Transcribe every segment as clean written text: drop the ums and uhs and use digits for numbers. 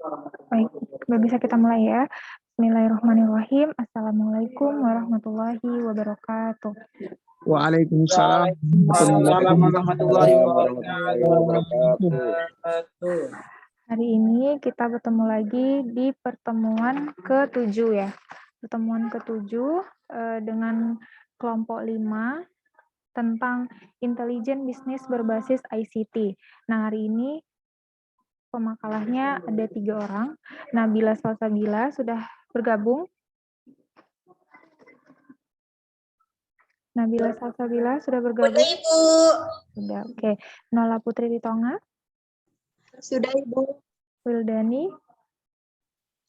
Baik, bisa kita mulai ya. Bismillahirrahmanirrahim. Assalamualaikum warahmatullahi wabarakatuh. Waalaikumsalam Waalaikumsalam warahmatullahi wabarakatuh. wabarakatuh. Hari ini kita bertemu lagi di pertemuan ke-7 ya. Pertemuan ke-7 dengan kelompok 5 tentang intelijen bisnis berbasis ICT. Nah, hari ini pemakalahnya ada 3 orang. Nabila Salsabila sudah bergabung. Nabila Salsabila sudah bergabung? Sudah, Ibu. Sudah, oke. Nola Putri Ritonga? Sudah, Ibu. Wildani?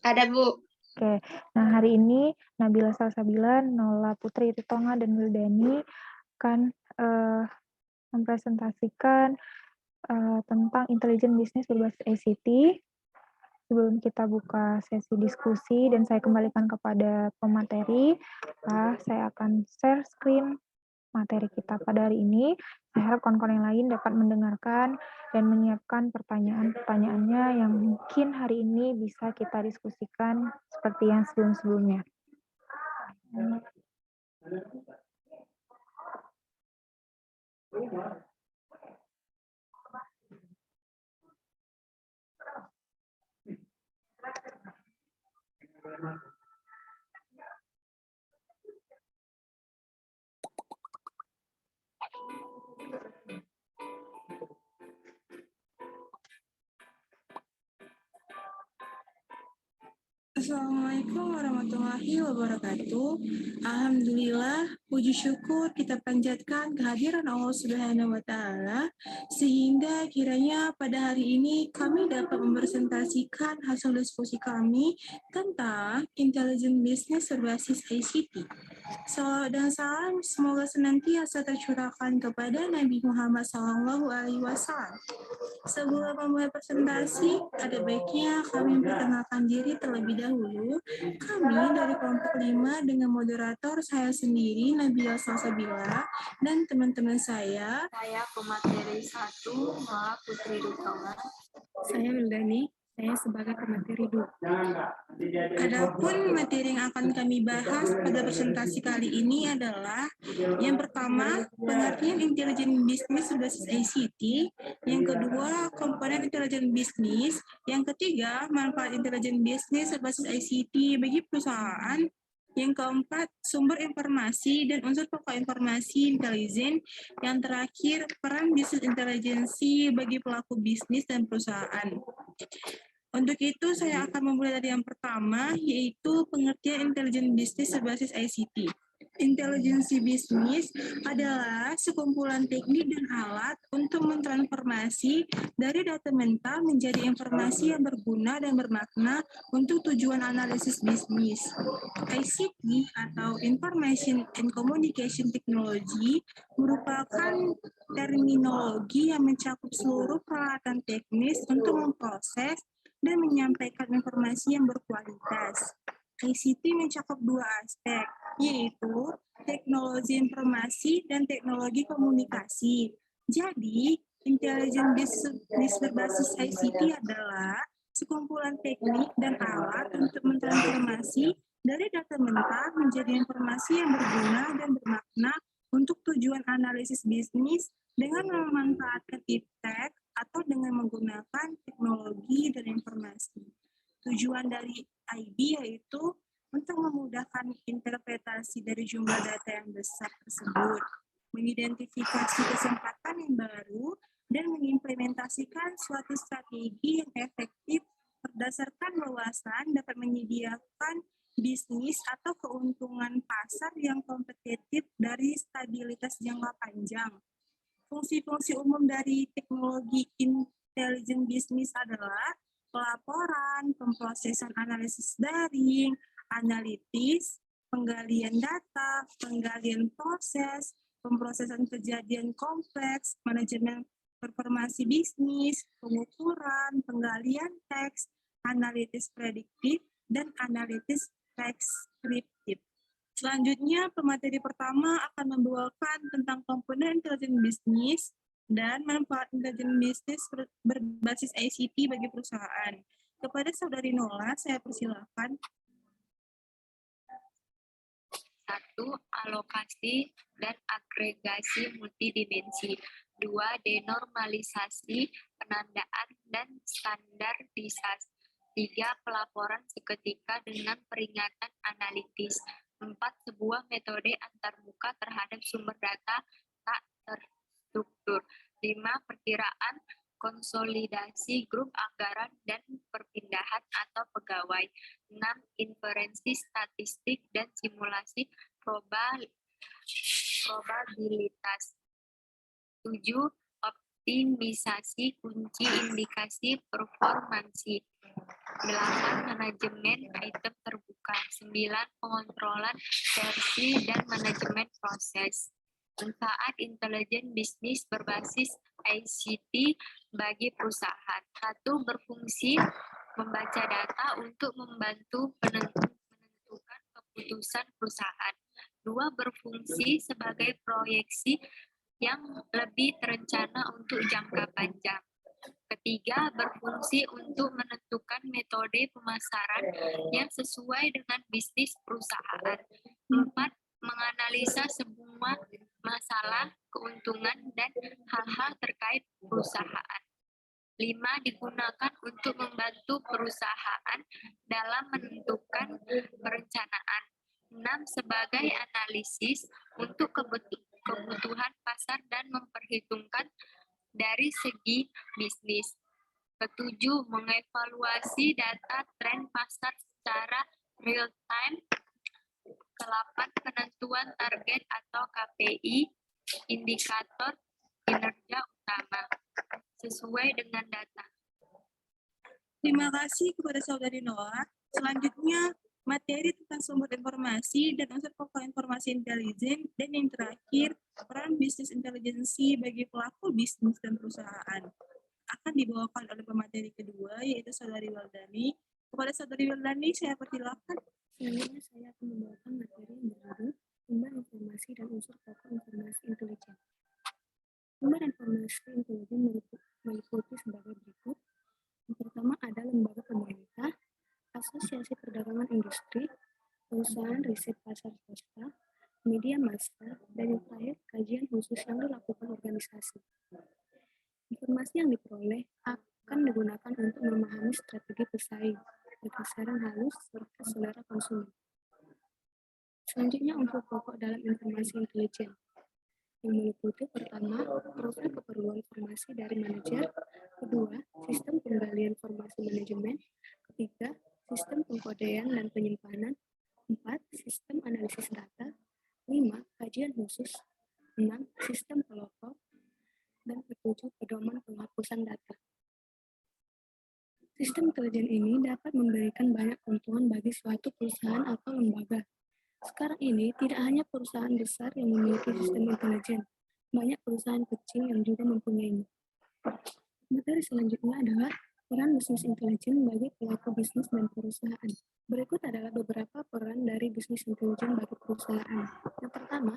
Ada, Bu. Oke, nah hari ini Nabila Salsabila, Nola Putri Ritonga, dan Wildani akan mempresentasikan tentang intelijen bisnis berbasis ICT. Sebelum kita buka sesi diskusi dan saya kembalikan kepada pemateri, saya akan share screen materi kita pada hari ini. Saya harap kawan-kawan yang lain dapat mendengarkan dan menyiapkan pertanyaan-pertanyaannya yang mungkin hari ini bisa kita diskusikan seperti yang sebelum-sebelumnya. Assalamualaikum warahmatullahi wabarakatuh. Alhamdulillah, puji syukur kita panjatkan kehadiran Allah Subhanahu wa Ta'ala, sehingga kiranya pada hari ini kami dapat mempresentasikan hasil diskusi kami tentang intelijen bisnis berbasis ICT. Salawat dan salam semoga senantiasa tercurahkan kepada Nabi Muhammad SAW. Sebelum memulai presentasi, ada baiknya kami memperkenalkan diri terlebih dahulu. Kami dari kelompok 5 dengan moderator saya sendiri, Nabila Salsabila, dan teman-teman saya. Saya pemateri 1, Nola Putri Ritonga. Saya Wildani, saya sebagai pemateri 2. Adapun materi yang akan kami bahas pada presentasi kali ini adalah yang pertama, pengertian intelijen bisnis berbasis ICT, yang kedua, komponen intelijen bisnis, yang ketiga, manfaat intelijen bisnis berbasis ICT bagi perusahaan, yang keempat, sumber informasi dan unsur pokok informasi intelijen. Yang terakhir, peran bisnis intelijensi bagi pelaku bisnis dan perusahaan. Untuk itu, saya akan memulai dari yang pertama, yaitu pengertian intelijen bisnis berbasis ICT. Intelijensi bisnis adalah sekumpulan teknik dan alat untuk mentransformasi dari data mental menjadi informasi yang berguna dan bermakna untuk tujuan analisis bisnis. ICT atau Information and Communication Technology merupakan terminologi yang mencakup seluruh peralatan teknis untuk memproses dan menyampaikan informasi yang berkualitas. ICT mencakup 2 aspek, yaitu teknologi informasi dan teknologi komunikasi. Jadi, intelijen bisnis berbasis ICT adalah sekumpulan teknik dan alat untuk mentransformasi dari data mentah menjadi informasi yang berguna dan bermakna untuk tujuan analisis bisnis dengan memanfaatkan iptek atau dengan menggunakan teknologi dan informasi. Tujuan dari IB yaitu untuk memudahkan interpretasi dari jumlah data yang besar tersebut, mengidentifikasi kesempatan yang baru, dan mengimplementasikan suatu strategi yang efektif berdasarkan wawasan dapat menyediakan bisnis atau keuntungan pasar yang kompetitif dari stabilitas jangka panjang. Fungsi-fungsi umum dari teknologi intelijen bisnis adalah pelaporan, pemrosesan analisis daring, analitis, penggalian data, penggalian proses, pemrosesan kejadian kompleks, manajemen performasi bisnis, pengukuran, penggalian teks, analitis prediktif, dan analitis preskriptif. Selanjutnya, pemateri pertama akan membawakan tentang komponen intelijen bisnis dan manfaat intelijen bisnis berbasis ICT bagi perusahaan. Kepada Saudari Nola, saya persilakan. 1. Alokasi dan agregasi multidimensi. 2. Denormalisasi, penandaan, dan standarisasi. 3. Pelaporan seketika dengan peringatan analitis. 4. Sebuah metode antarmuka terhadap sumber data tak terstruktur. 5. Perkiraan konsolidasi grup anggaran dan perpindahan atau pegawai. 6. Inferensi statistik dan simulasi probabilitas. 7. Optimisasi kunci indikasi performansi. 8. Manajemen item terbuka. 9. Pengontrolan versi dan manajemen proses. Manfaat intelijen bisnis berbasis ICT bagi perusahaan. 1. Berfungsi membaca data untuk membantu menentukan keputusan perusahaan. 2. Berfungsi sebagai proyeksi yang lebih terencana untuk jangka panjang. 3. Berfungsi untuk menentukan metode pemasaran yang sesuai dengan bisnis perusahaan. 4. Menganalisa semua masalah, keuntungan, dan hal-hal terkait perusahaan. 5. Digunakan untuk membantu perusahaan dalam menentukan perencanaan. 6. Sebagai analisis untuk kebutuhan pasar dan memperhitungkan dari segi bisnis. 7. Mengevaluasi data tren pasar secara real time. 8. Penentuan target atau KPI, indikator kinerja utama, sesuai dengan data. Terima kasih kepada Saudari Nola. Selanjutnya, materi tentang sumber informasi dan unsur pokok informasi intelijen, dan yang terakhir, peran bisnis intelijensi bagi pelaku bisnis dan perusahaan. Akan dibawakan oleh pemateri kedua, yaitu Saudari Wildani. Kepada Saudari Wildani, saya persilakan. Selanjutnya saya akan membawakan materi yang berjudul Sumber Informasi dan Unsur Pokok Informasi Intelijen. Sumber informasi intelijen meliputi sebagai berikut. Yang pertama ada lembaga pemerintah, asosiasi perdagangan industri, perusahaan riset pasar swasta, media massa, dan yang terakhir kajian khusus yang dilakukan organisasi. Informasi yang diperoleh akan digunakan untuk memahami strategi pesaing, berdasarkan halus serta selera konsumen. Selanjutnya unsur pokok dalam informasi intelijen yang meliputi pertama, profil keperluan informasi dari manajer, kedua, sistem penggalian informasi manajemen, ketiga, sistem pengkodean dan penyimpanan, 4. Sistem analisis data, 5. Kajian khusus, 6. Sistem pelopor, dan 7. Pedoman penghapusan data. Sistem intelijen ini dapat memberikan banyak keuntungan bagi suatu perusahaan atau lembaga. Sekarang ini, tidak hanya perusahaan besar yang memiliki sistem intelijen, banyak perusahaan kecil yang juga mempunyainya. Materi selanjutnya adalah peran bisnis intelijen bagi pelaku bisnis dan perusahaan. Berikut adalah beberapa peran dari bisnis intelijen bagi perusahaan. Yang pertama,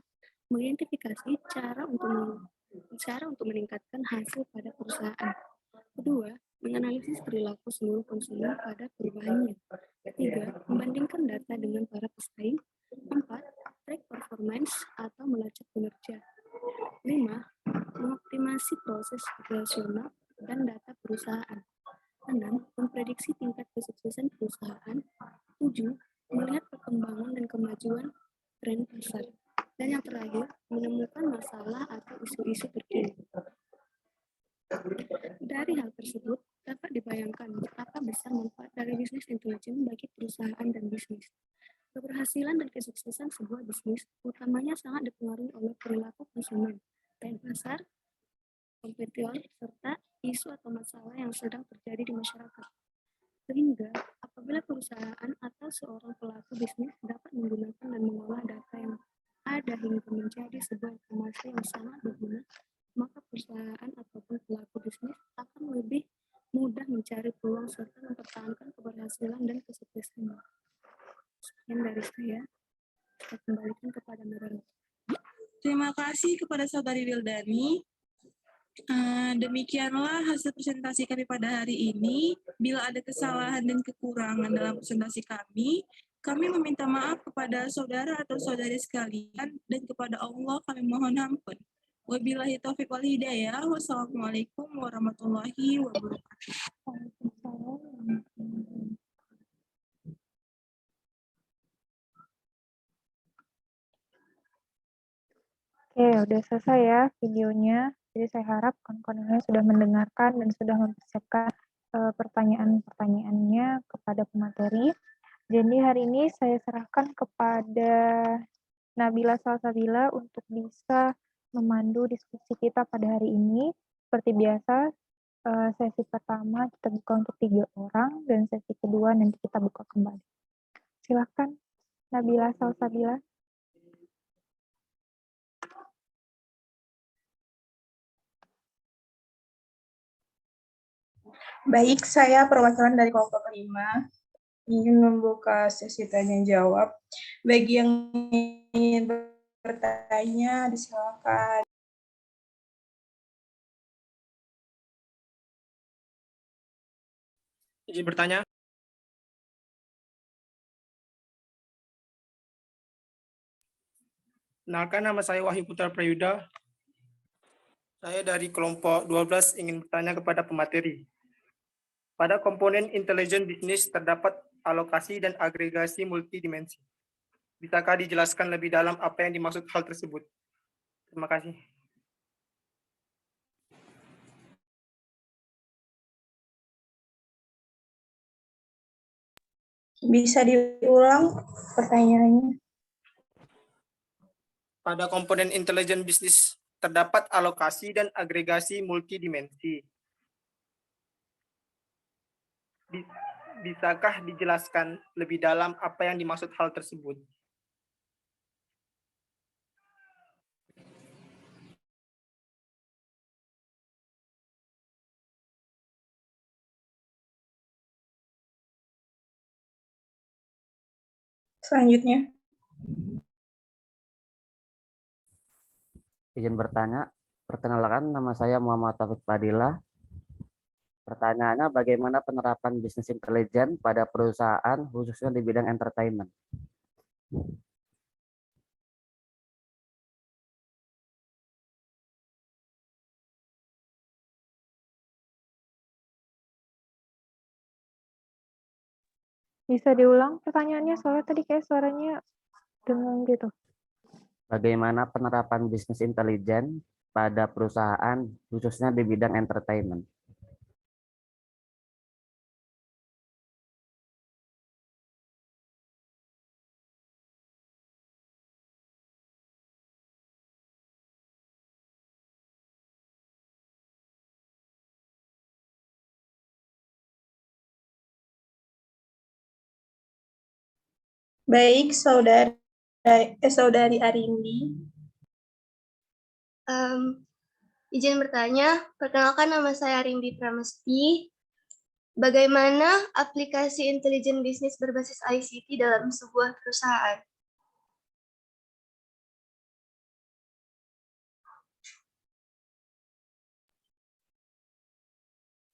mengidentifikasi cara untuk meningkatkan hasil pada perusahaan. Kedua, menganalisis perilaku seluruh konsumen pada perubahannya. Ketiga, membandingkan data dengan para pesaing. 4. Track performance atau melacak kinerja. 5. Mengoptimasi proses operasional dan data perusahaan. 6. Memprediksi tingkat kesuksesan perusahaan. 7. Melihat perkembangan dan kemajuan tren pasar. Dan yang terakhir, menemukan masalah atau isu-isu terkini. Dari hal tersebut, dapat dibayangkan betapa besar manfaat dari bisnis intelijen bagi perusahaan dan bisnis. Keberhasilan dan kesuksesan sebuah bisnis utamanya sangat dipengaruhi oleh perilaku konsumen, tren pasar, kompetitor, serta isu atau masalah yang sedang terjadi di masyarakat. Sehingga, apabila perusahaan atau seorang pelaku bisnis dapat menggunakan dan mengolah data yang ada hingga menjadi sebuah informasi yang sangat berguna, maka perusahaan ataupun pelaku bisnis akan lebih mudah mencari peluang serta mempertahankan keberhasilan dan kesuksesannya. Sekian dari saya kembalikan kepada moderator. Terima kasih kepada Saudari Wildani. Demikianlah hasil presentasi kami pada hari ini. Bila ada kesalahan dan kekurangan dalam presentasi kami meminta maaf kepada saudara atau saudari sekalian dan kepada Allah kami mohon ampun. Wabillahi taufiq wal hidayah. Wassalamualaikum warahmatullahi wabarakatuh. Waalaikumsalam. Oke, udah selesai ya videonya. Jadi saya harap kawan-kawan sudah mendengarkan dan sudah mempersiapkan pertanyaan-pertanyaannya kepada pemateri. Jadi hari ini saya serahkan kepada Nabila Salsabila untuk bisa memandu diskusi kita pada hari ini. Seperti biasa, sesi pertama kita buka untuk 3 orang, dan sesi kedua nanti kita buka kembali. Silakan, Nabila Salsabila. Baik, saya perwakilan dari kelompok 5 ingin membuka sesi tanya jawab. Bagi yang ingin bertanya, disilakan. Izin bertanya. Kenalkan, nama saya Wahyu Putra Prayuda. Saya dari kelompok 12 ingin bertanya kepada pemateri. Pada komponen intelijen bisnis terdapat alokasi dan agregasi multidimensi. Bisakah dijelaskan lebih dalam apa yang dimaksud hal tersebut? Terima kasih. Bisa diulang pertanyaannya? Pada komponen intelijen bisnis terdapat alokasi dan agregasi multidimensi. Bisakah dijelaskan lebih dalam apa yang dimaksud hal tersebut? Selanjutnya. Izin bertanya, perkenalkan nama saya Muhammad Taufik Fadilah. Pertanyaannya, bagaimana penerapan bisnis intelijen pada perusahaan khususnya di bidang entertainment? Bisa diulang pertanyaannya, soalnya tadi kayak suaranya dengung gitu. Bagaimana penerapan bisnis intelijen pada perusahaan khususnya di bidang entertainment? Baik, saudari Arindi. Izin bertanya, perkenalkan nama saya Arindi Pramesti. Bagaimana aplikasi intelijen bisnis berbasis ICT dalam sebuah perusahaan?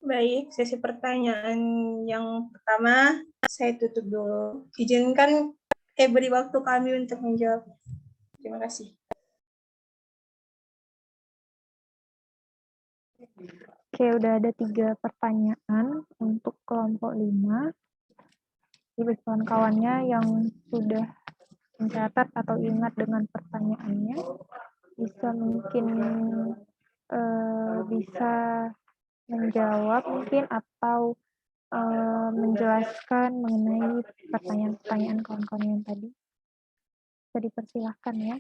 Baik, sesi pertanyaan yang pertama saya tutup dulu. Izinkan beri waktu kami untuk menjawab. Terima kasih. Oke, udah ada 3 pertanyaan untuk kelompok 5. Jadi bagi kawan-kawannya yang sudah mencatat atau ingat dengan pertanyaannya, bisa mungkin bisa menjawab mungkin atau menjelaskan mengenai pertanyaan-pertanyaan kawan-kawan yang tadi. Bisa dipersilahkan ya.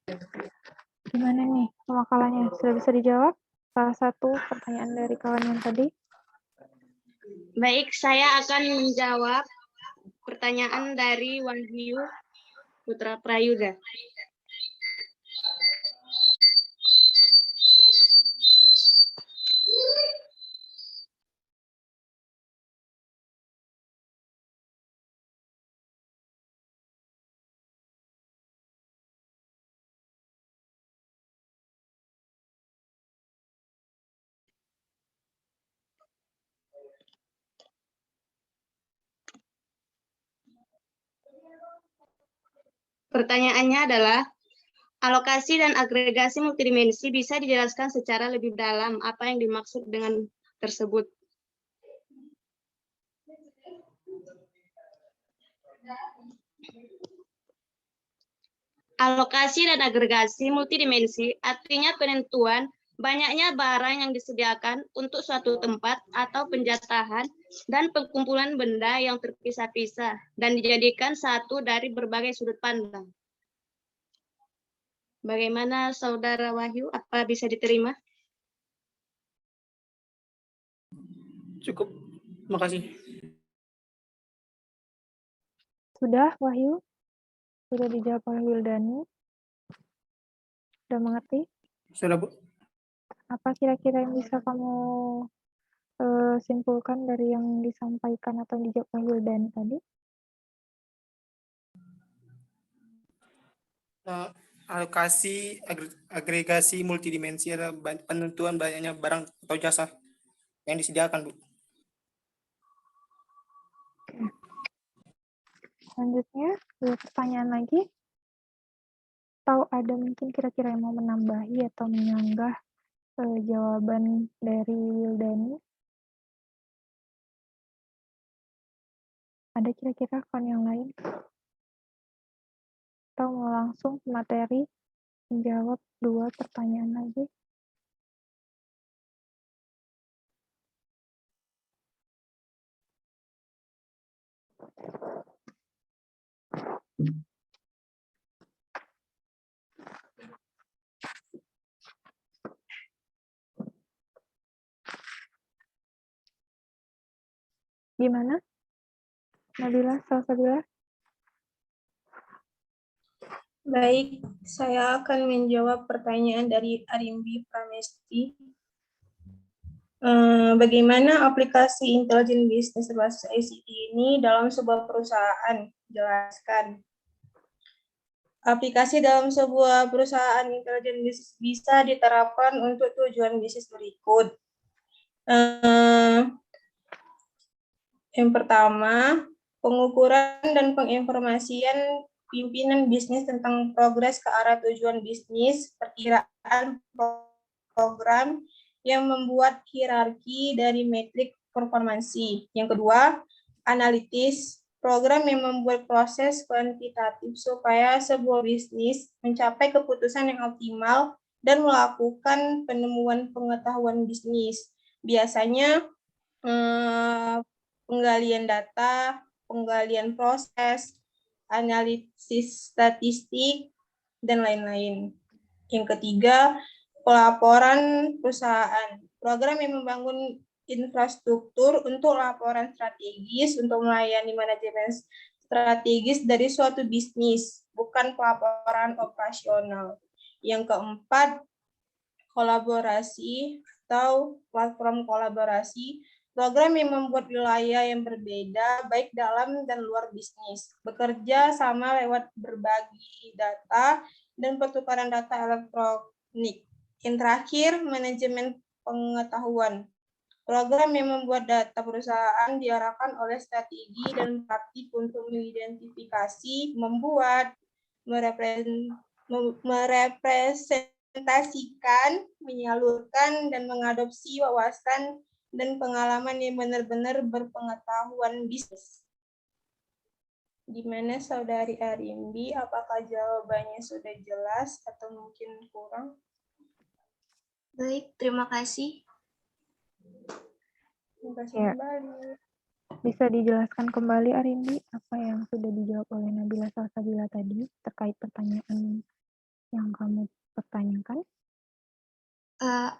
Gimana nih pemakalannya? Sudah bisa dijawab? Salah satu pertanyaan dari kawan yang tadi. Baik, saya akan menjawab pertanyaan dari Wahyu Putra Prayuda. Pertanyaannya adalah, alokasi dan agregasi multidimensi bisa dijelaskan secara lebih dalam apa yang dimaksud dengan tersebut. Alokasi dan agregasi multidimensi artinya penentuan banyaknya barang yang disediakan untuk suatu tempat atau penjatahan dan pengumpulan benda yang terpisah-pisah dan dijadikan satu dari berbagai sudut pandang. Bagaimana Saudara Wahyu? Apa bisa diterima? Cukup. Terima kasih. Sudah, Wahyu? Sudah dijawab oleh Wildani? Sudah mengerti? Sudah, Bu. Apa kira-kira yang bisa kamu simpulkan dari yang disampaikan atau dijawab oleh Wildani tadi? Alokasi, agregasi multidimensi adalah penentuan banyaknya barang atau jasa yang disediakan, Bu. Selanjutnya, dua pertanyaan lagi. Atau ada mungkin kira-kira yang mau menambahi atau menyanggah jawaban dari Wildani? Ada kira-kira kawan yang lain? Atau mau langsung ke materi menjawab dua pertanyaan lagi? Gimana? Nabila, Salsabila? Baik, saya akan menjawab pertanyaan dari Arimbi Pramesti. Bagaimana aplikasi intelijen bisnis berbasis ICT ini dalam sebuah perusahaan? Jelaskan. Aplikasi dalam sebuah perusahaan intelijen bisnis bisa diterapkan untuk tujuan bisnis berikut. Yang pertama, pengukuran dan penginformasian pimpinan bisnis tentang progres ke arah tujuan bisnis, perkiraan program yang membuat hierarki dari metrik performansi. Yang kedua, analitis, program yang membuat proses kuantitatif supaya sebuah bisnis mencapai keputusan yang optimal dan melakukan penemuan pengetahuan bisnis. Biasanya penggalian data, penggalian proses, analisis statistik, dan lain-lain. Yang ketiga, pelaporan perusahaan. Program yang membangun infrastruktur untuk laporan strategis untuk melayani manajemen strategis dari suatu bisnis, bukan pelaporan operasional. Yang keempat, kolaborasi atau platform kolaborasi. Program yang membuat wilayah yang berbeda, baik dalam dan luar bisnis, bekerja sama lewat berbagi data dan pertukaran data elektronik. Yang terakhir, manajemen pengetahuan. Program yang membuat data perusahaan diarahkan oleh strategi dan praktik untuk mengidentifikasi, membuat, merepresentasikan, menyalurkan, dan mengadopsi wawasan dan pengalaman yang benar-benar berpengetahuan bisnis. Gimana Saudari Arimbi, apakah jawabannya sudah jelas atau mungkin kurang? Baik, terima kasih. Terima kasih Ya. kembali. Bisa dijelaskan kembali Arimbi apa yang sudah dijawab oleh Nabila Salsabila tadi terkait pertanyaan yang kamu pertanyakan?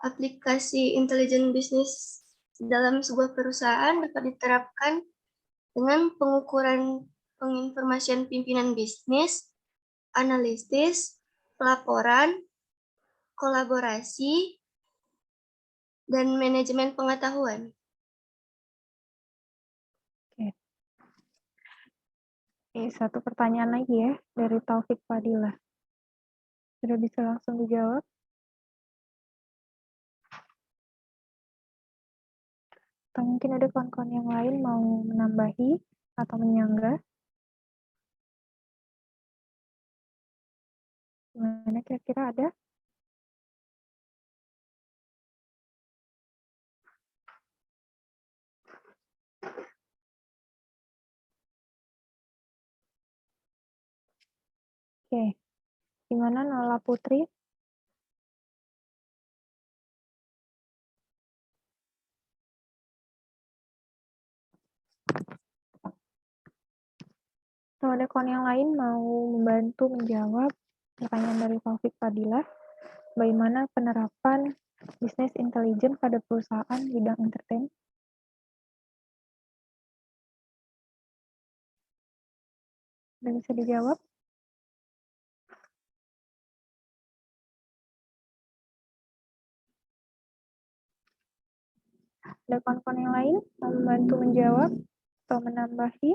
Aplikasi intelijen bisnis dalam sebuah perusahaan dapat diterapkan dengan pengukuran penginformasian pimpinan bisnis, analisis, pelaporan, kolaborasi, dan manajemen pengetahuan. Satu pertanyaan lagi ya dari Taufik Fadilah. Sudah bisa langsung dijawab? Atau mungkin ada kawan-kawan yang lain mau menambahi atau menyanggah? Gimana kira-kira ada? Oke, gimana Nala Putri? Atau ada kawan yang lain mau membantu menjawab pertanyaan dari Taufik Fadilah? Bagaimana penerapan bisnis intelijen pada perusahaan bidang entertain? Sudah bisa dijawab? Ada kawan-kawan yang lain mau membantu menjawab atau menambahi?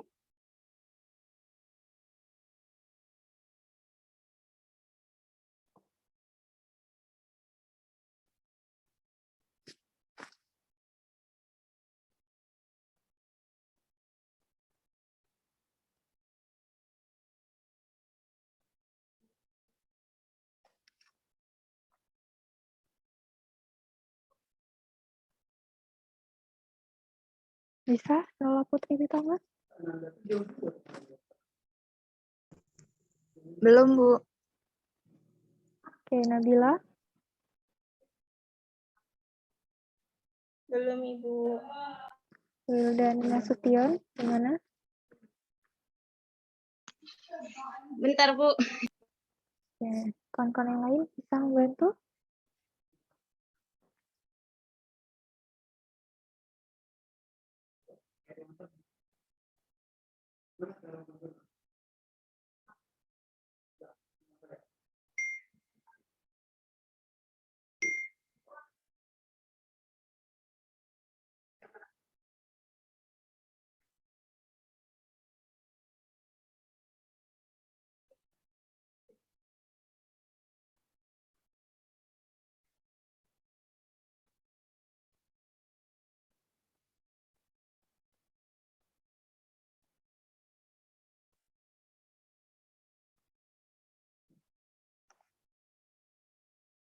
Bisa, Nala Putri Pitama? Belum, Bu. Oke, Nabila? Belum, Ibu. Wildan Nasution, gimana? Bentar, Bu. Oke, kawan-kawan yang lain bisa membantu?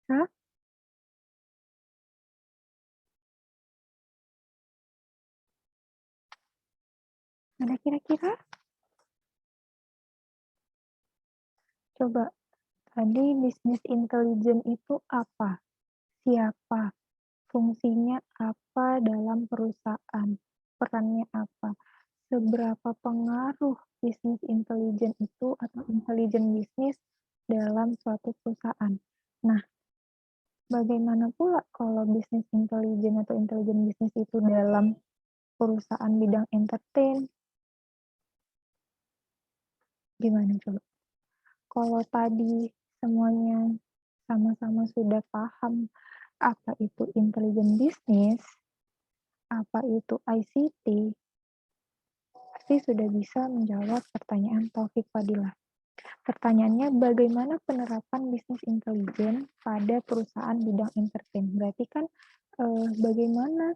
Hah? Ada kira-kira? Coba, tadi bisnis intelijen itu apa? Siapa? Fungsinya apa dalam perusahaan? Perannya apa? Seberapa pengaruh bisnis intelijen itu atau intelijen bisnis dalam suatu perusahaan? Nah, bagaimana pula kalau bisnis intelijen atau intelijen bisnis itu dalam perusahaan bidang entertain? Gimana coba? Kalau tadi semuanya sama-sama sudah paham apa itu intelijen bisnis, apa itu ICT, pasti sudah bisa menjawab pertanyaan Taufik Fadilah. Pertanyaannya, bagaimana penerapan bisnis intelijen pada perusahaan bidang entertain? Berarti kan bagaimana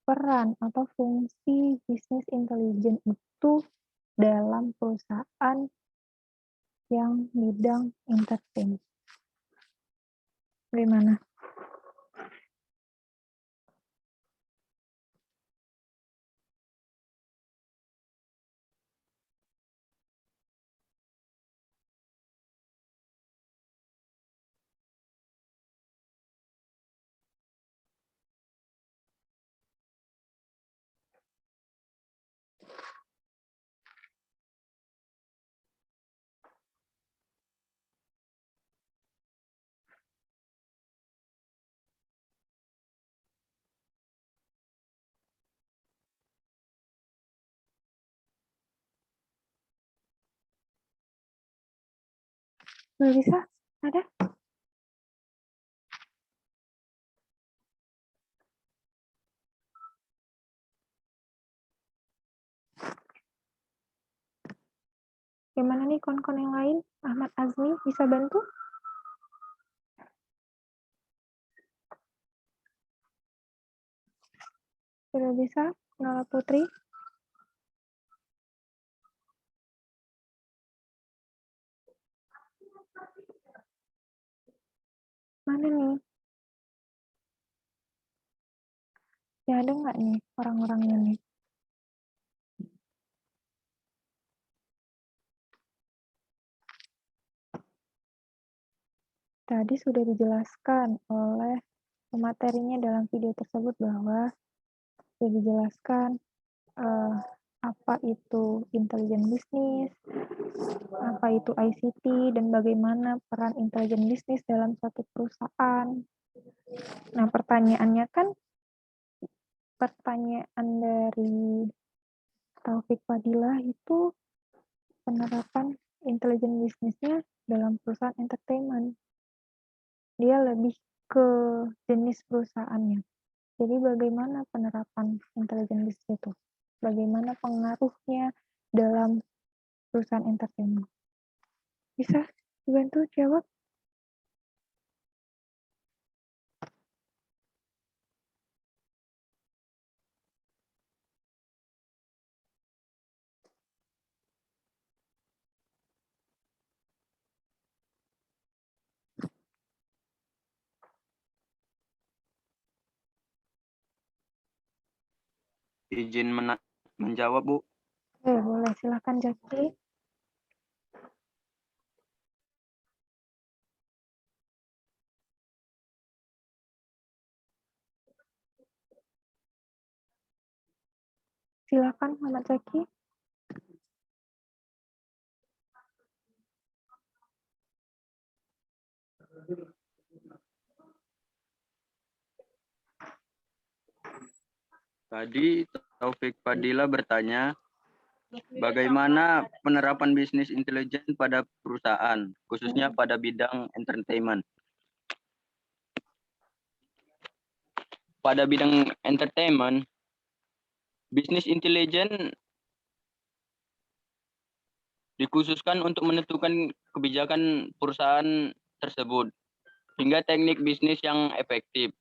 peran atau fungsi bisnis intelijen itu dalam perusahaan yang bidang entertain. Bagaimana? Nggak bisa? Ada? Gimana nih kon-kon yang lain? Ahmad Azmi bisa bantu? Sudah bisa? Nala Putri? Mana nih? Ya ada nggak nih orang-orangnya nih? Tadi sudah dijelaskan oleh pematerinya dalam video tersebut bahwa sudah dijelaskan apa itu intelijen bisnis, apa itu ICT, dan bagaimana peran intelijen bisnis dalam suatu perusahaan. Nah, pertanyaannya kan, pertanyaan dari Taufik Fadilah itu penerapan intelijen bisnisnya dalam perusahaan entertainment. Dia lebih ke jenis perusahaannya. Jadi bagaimana penerapan intelijen bisnis itu? Bagaimana pengaruhnya dalam perusahaan entertainment? Bisa dibantu jawab? Izin menjawab, Bu. Boleh, silakan Jaki. Silakan Muhammad Zaki. Tadi Taufik Fadila bertanya, bagaimana penerapan bisnis intelijen pada perusahaan, khususnya pada bidang entertainment. Pada bidang entertainment, bisnis intelijen dikhususkan untuk menentukan kebijakan perusahaan tersebut, hingga teknik bisnis yang efektif.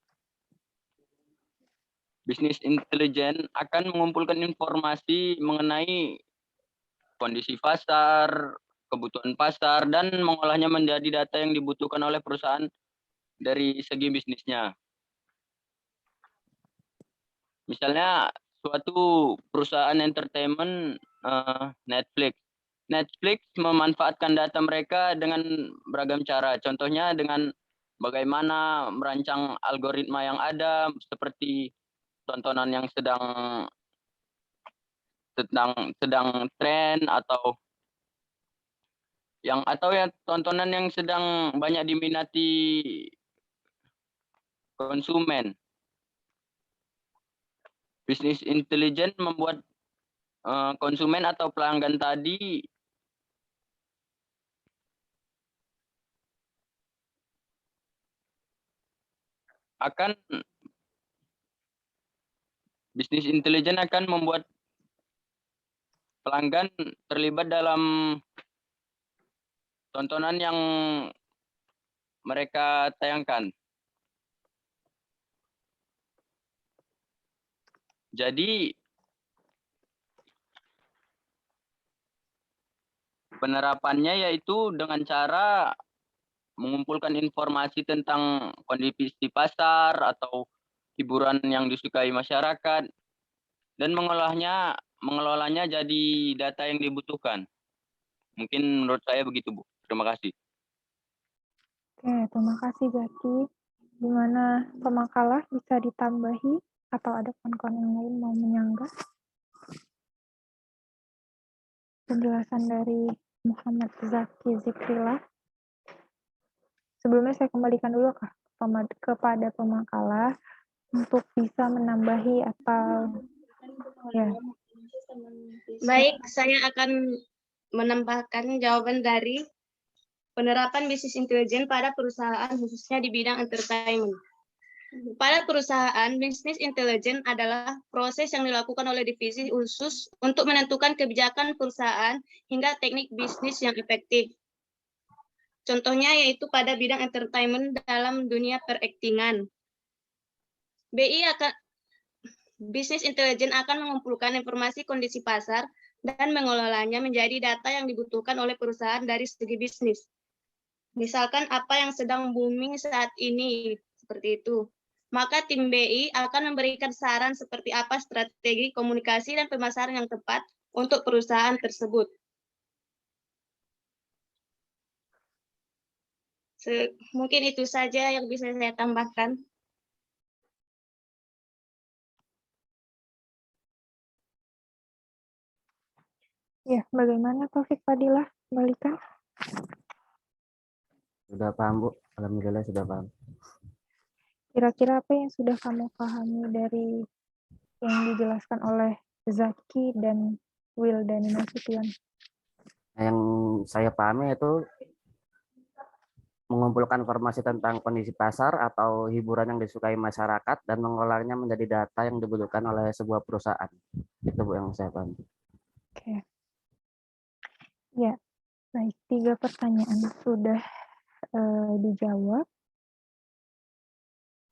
Bisnis intelijen akan mengumpulkan informasi mengenai kondisi pasar, kebutuhan pasar, dan mengolahnya menjadi data yang dibutuhkan oleh perusahaan dari segi bisnisnya. Misalnya suatu perusahaan entertainment Netflix. Netflix memanfaatkan data mereka dengan beragam cara. Contohnya dengan bagaimana merancang algoritma yang ada, seperti tontonan yang sedang tren, atau yang tontonan yang sedang banyak diminati konsumen. Bisnis intelijen membuat konsumen atau pelanggan tadi bisnis intelijen akan membuat pelanggan terlibat dalam tontonan yang mereka tayangkan. Jadi penerapannya yaitu dengan cara mengumpulkan informasi tentang kondisi pasar atau hiburan yang disukai masyarakat, dan mengelolanya jadi data yang dibutuhkan. Mungkin menurut saya begitu, Bu. Terima kasih. Oke, terima kasih Jaki. Gimana pemakalah bisa ditambahi atau ada kawan-kawan yang lain mau menyanggah penjelasan dari Muhammad Zaki Zikrillah? Sebelumnya saya kembalikan dulu kepada pemakalah untuk bisa menambahi atau ya. Baik, saya akan menambahkan jawaban dari penerapan bisnis intelijen pada perusahaan khususnya di bidang entertainment. Pada perusahaan, bisnis intelijen adalah proses yang dilakukan oleh divisi khusus untuk menentukan kebijakan perusahaan hingga teknik bisnis yang efektif. Contohnya yaitu pada bidang entertainment dalam dunia peraktingan. Bisnis intelijen akan mengumpulkan informasi kondisi pasar dan mengelolanya menjadi data yang dibutuhkan oleh perusahaan dari segi bisnis. Misalkan apa yang sedang booming saat ini, seperti itu. Maka tim BI akan memberikan saran seperti apa strategi komunikasi dan pemasaran yang tepat untuk perusahaan tersebut. Mungkin itu saja yang bisa saya tambahkan. Ya, bagaimana Taufik Fadilah? Kembalikan. Sudah paham, Bu. Alhamdulillah sudah paham. Kira-kira apa yang sudah kamu pahami dari yang dijelaskan oleh Zaki dan Wildani Nasution? Yang saya pahami itu mengumpulkan informasi tentang kondisi pasar atau hiburan yang disukai masyarakat dan mengolahnya menjadi data yang dibutuhkan oleh sebuah perusahaan. Itu, Bu, yang saya pahami. Oke. Ya, baik. 3 pertanyaan sudah dijawab.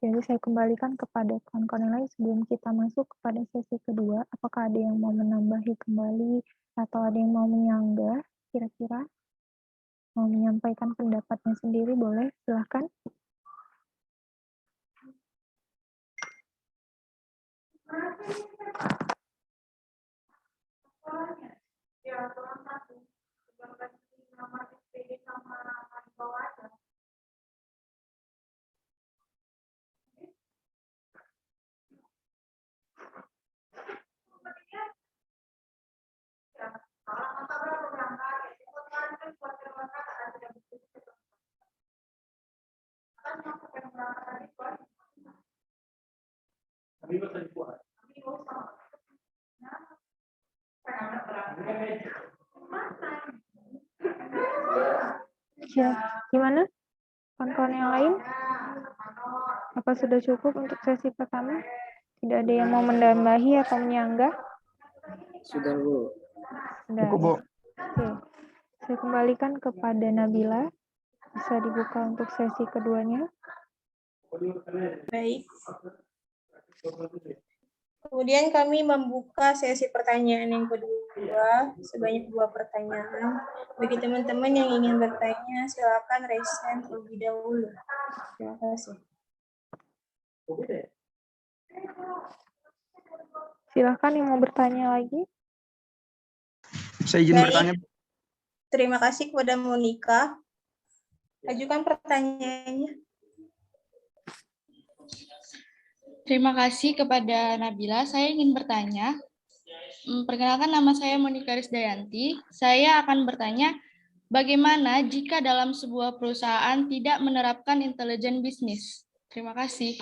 Jadi saya kembalikan kepada kawan-kawan yang lain sebelum kita masuk kepada sesi kedua. Apakah ada yang mau menambahi kembali atau ada yang mau menyanggah kira-kira? Mau menyampaikan pendapatnya sendiri boleh, silahkan. Ya, gimana? Kawan-kawan yang lain? Apa sudah cukup untuk sesi pertama? Tidak ada yang mau menambahi atau menyanggah? Sudah, Bu. Sudah. Cukup, Bu. Oke. Saya kembalikan kepada Nabila. Bisa dibuka untuk sesi keduanya. Baik. Kemudian kami membuka sesi pertanyaan yang kedua, sebanyak 2 pertanyaan. Bagi teman-teman yang ingin bertanya, silakan raise hand terlebih dahulu. Terima kasih. Silakan yang mau bertanya lagi. Saya izin bertanya. Terima kasih kepada Monica. Ajukan pertanyaannya. Terima kasih kepada Nabila. Saya ingin bertanya. Perkenalkan, nama saya Monica Risdayanti. Saya akan bertanya, bagaimana jika dalam sebuah perusahaan tidak menerapkan intelijen bisnis? Terima kasih.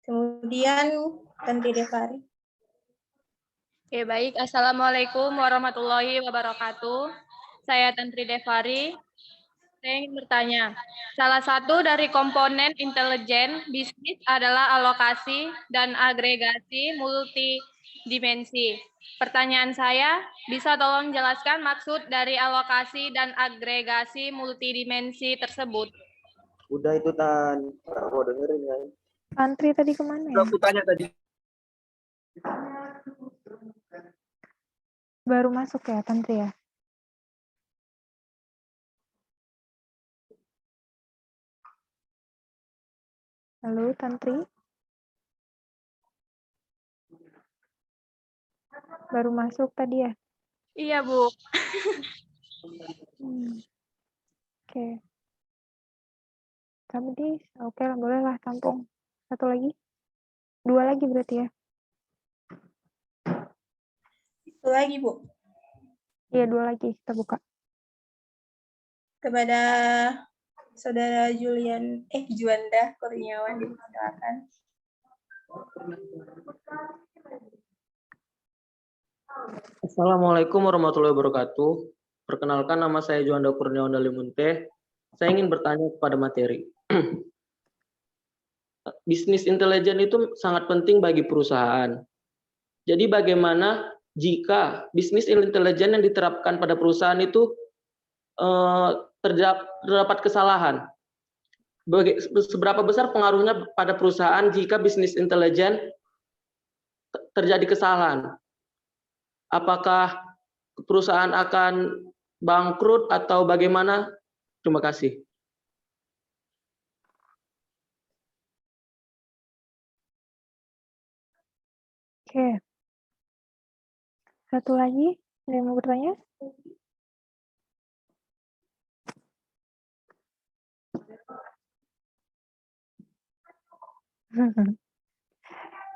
Kemudian Tantri Devari. Oke, baik. Assalamualaikum warahmatullahi wabarakatuh. Saya Tantri Devari. Saya ingin bertanya, salah satu dari komponen intelijen bisnis adalah alokasi dan agregasi multidimensi. Pertanyaan saya, bisa tolong jelaskan maksud dari alokasi dan agregasi multidimensi tersebut? Udah itu Tan, mau dengerin ya. Tantri tadi kemana ya? Aku tanya tadi. Baru masuk ya, Tantri ya? Halo, Tantri? Baru masuk tadi ya? Iya, Bu. Oke. Tadi, oke lah, boleh lah tampung. Satu lagi? 2 lagi berarti ya? Satu lagi, Bu. Iya, 2 lagi. Kita buka. Kepada Saudara Juanda Kurniawan, dipersilakan. Assalamualaikum warahmatullahi wabarakatuh. Perkenalkan, nama saya Juanda Kurniawan Dalimunte. Saya ingin bertanya kepada materi. Bisnis intelijen itu sangat penting bagi perusahaan. Jadi bagaimana jika bisnis intelijen yang diterapkan pada perusahaan itu terdapat kesalahan? Seberapa besar pengaruhnya pada perusahaan jika bisnis intelijen terjadi kesalahan? Apakah perusahaan akan bangkrut atau bagaimana? Terima kasih. Oke. Satu lagi, ada yang mau bertanya?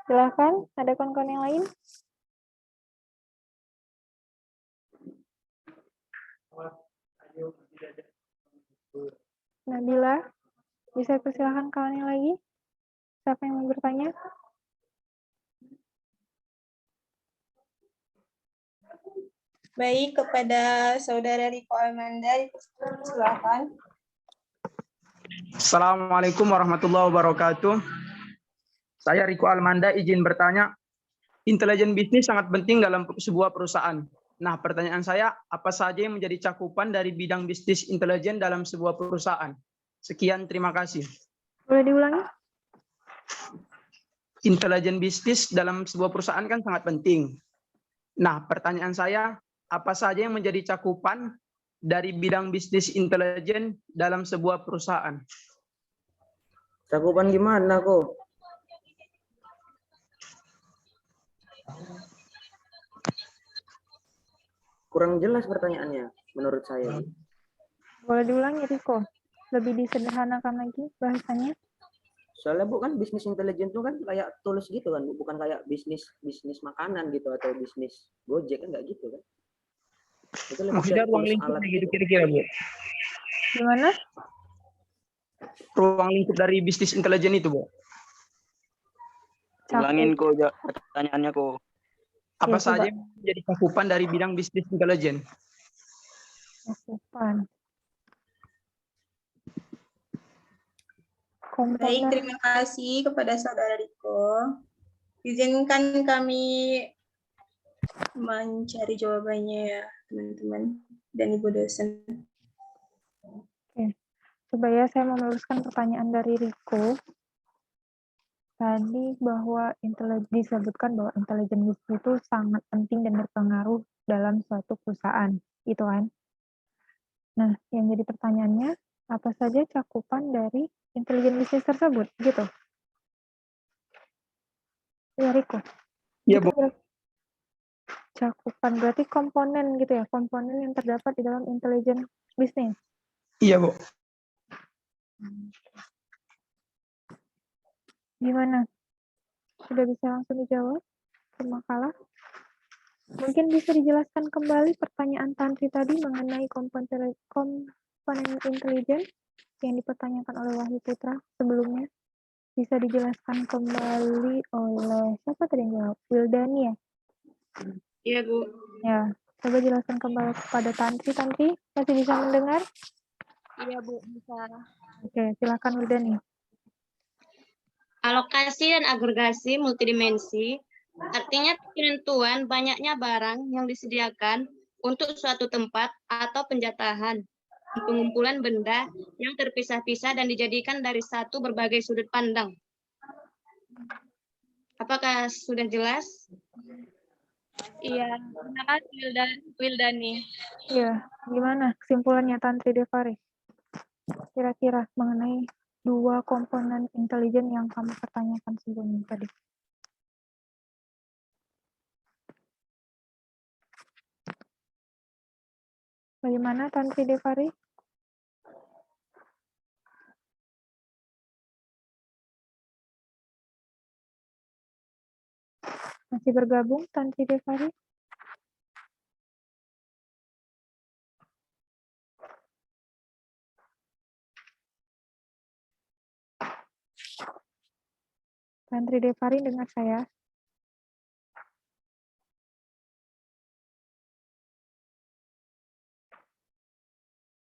Silakan, ada kawan-kawan yang lain? Nabila, bisa persilahkan kawan yang lagi? Siapa yang mau bertanya? Baik, kepada Saudara Riko Amanda, silakan. Assalamualaikum warahmatullahi wabarakatuh. Saya Riko Almanda, izin bertanya. Intelijen bisnis sangat penting dalam sebuah perusahaan. Nah, pertanyaan saya, apa saja yang menjadi cakupan dari bidang bisnis intelijen dalam sebuah perusahaan? Sekian, terima kasih. Boleh diulangi? Intelijen bisnis dalam sebuah perusahaan kan sangat penting. Nah, pertanyaan saya, apa saja yang menjadi cakupan dari bidang bisnis intelijen dalam sebuah perusahaan? Cakupan gimana kok? Kurang jelas pertanyaannya menurut saya. Boleh diulangi, Riko? Lebih disederhanakan lagi bahasanya. Soalnya Bu, kan bisnis intelijen itu kan kayak tools gitu kan, Bu. Bukan kayak bisnis makanan gitu atau bisnis Gojek, kan nggak gitu kan. Itu lebih Maksudnya ruang tools lingkup alat gitu gitu. kira-kira, Bu? Gimana? Ruang lingkup dari bisnis intelijen itu, Bu. Ulangin kok pertanyaannya kok. Apa Oke, saja coba. yang menjadi cakupan dari bidang bisnis intelijen? Cakupan. Baik, Komponen. terima kasih kepada Saudara Riko. Izinkan kami mencari jawabannya ya, teman-teman dan Ibu dosen. Oke. Coba ya, saya mau meluruskan pertanyaan dari Riko. Tadi bahwa disebutkan bahwa intelijen bisnis itu sangat penting dan berpengaruh dalam suatu perusahaan, gitu kan? Nah, yang jadi pertanyaannya, apa saja cakupan dari intelijen bisnis tersebut, gitu? Ya, Riko. Iya, Bu. Cakupan berarti komponen gitu ya, komponen yang terdapat di dalam intelijen bisnis. Iya, Bu. Gimana? Sudah bisa langsung dijawab? Makalah? Mungkin bisa dijelaskan kembali pertanyaan Tantri tadi mengenai komponen intelijen yang dipertanyakan oleh Wahyu Putra sebelumnya. Bisa dijelaskan kembali oleh siapa tadi yang jawab? Wildani ya? Iya, Bu. Ya, coba jelaskan kembali kepada Tantri. Tantri, masih bisa mendengar? Iya, Bu, bisa. Oke, silakan Wildani. Alokasi dan agregasi multidimensi artinya penentuan banyaknya barang yang disediakan untuk suatu tempat atau penjatahan, pengumpulan benda yang terpisah-pisah dan dijadikan dari satu berbagai sudut pandang. Apakah sudah jelas? Iya, terima kasih Wildani. Iya, gimana kesimpulannya Tantri Devari? Kira-kira mengenai dua komponen intelijen yang kamu pertanyakan sebelumnya tadi. Bagaimana Tantri Devari? Masih bergabung Tantri Devari? Tantri Devarin dengar saya?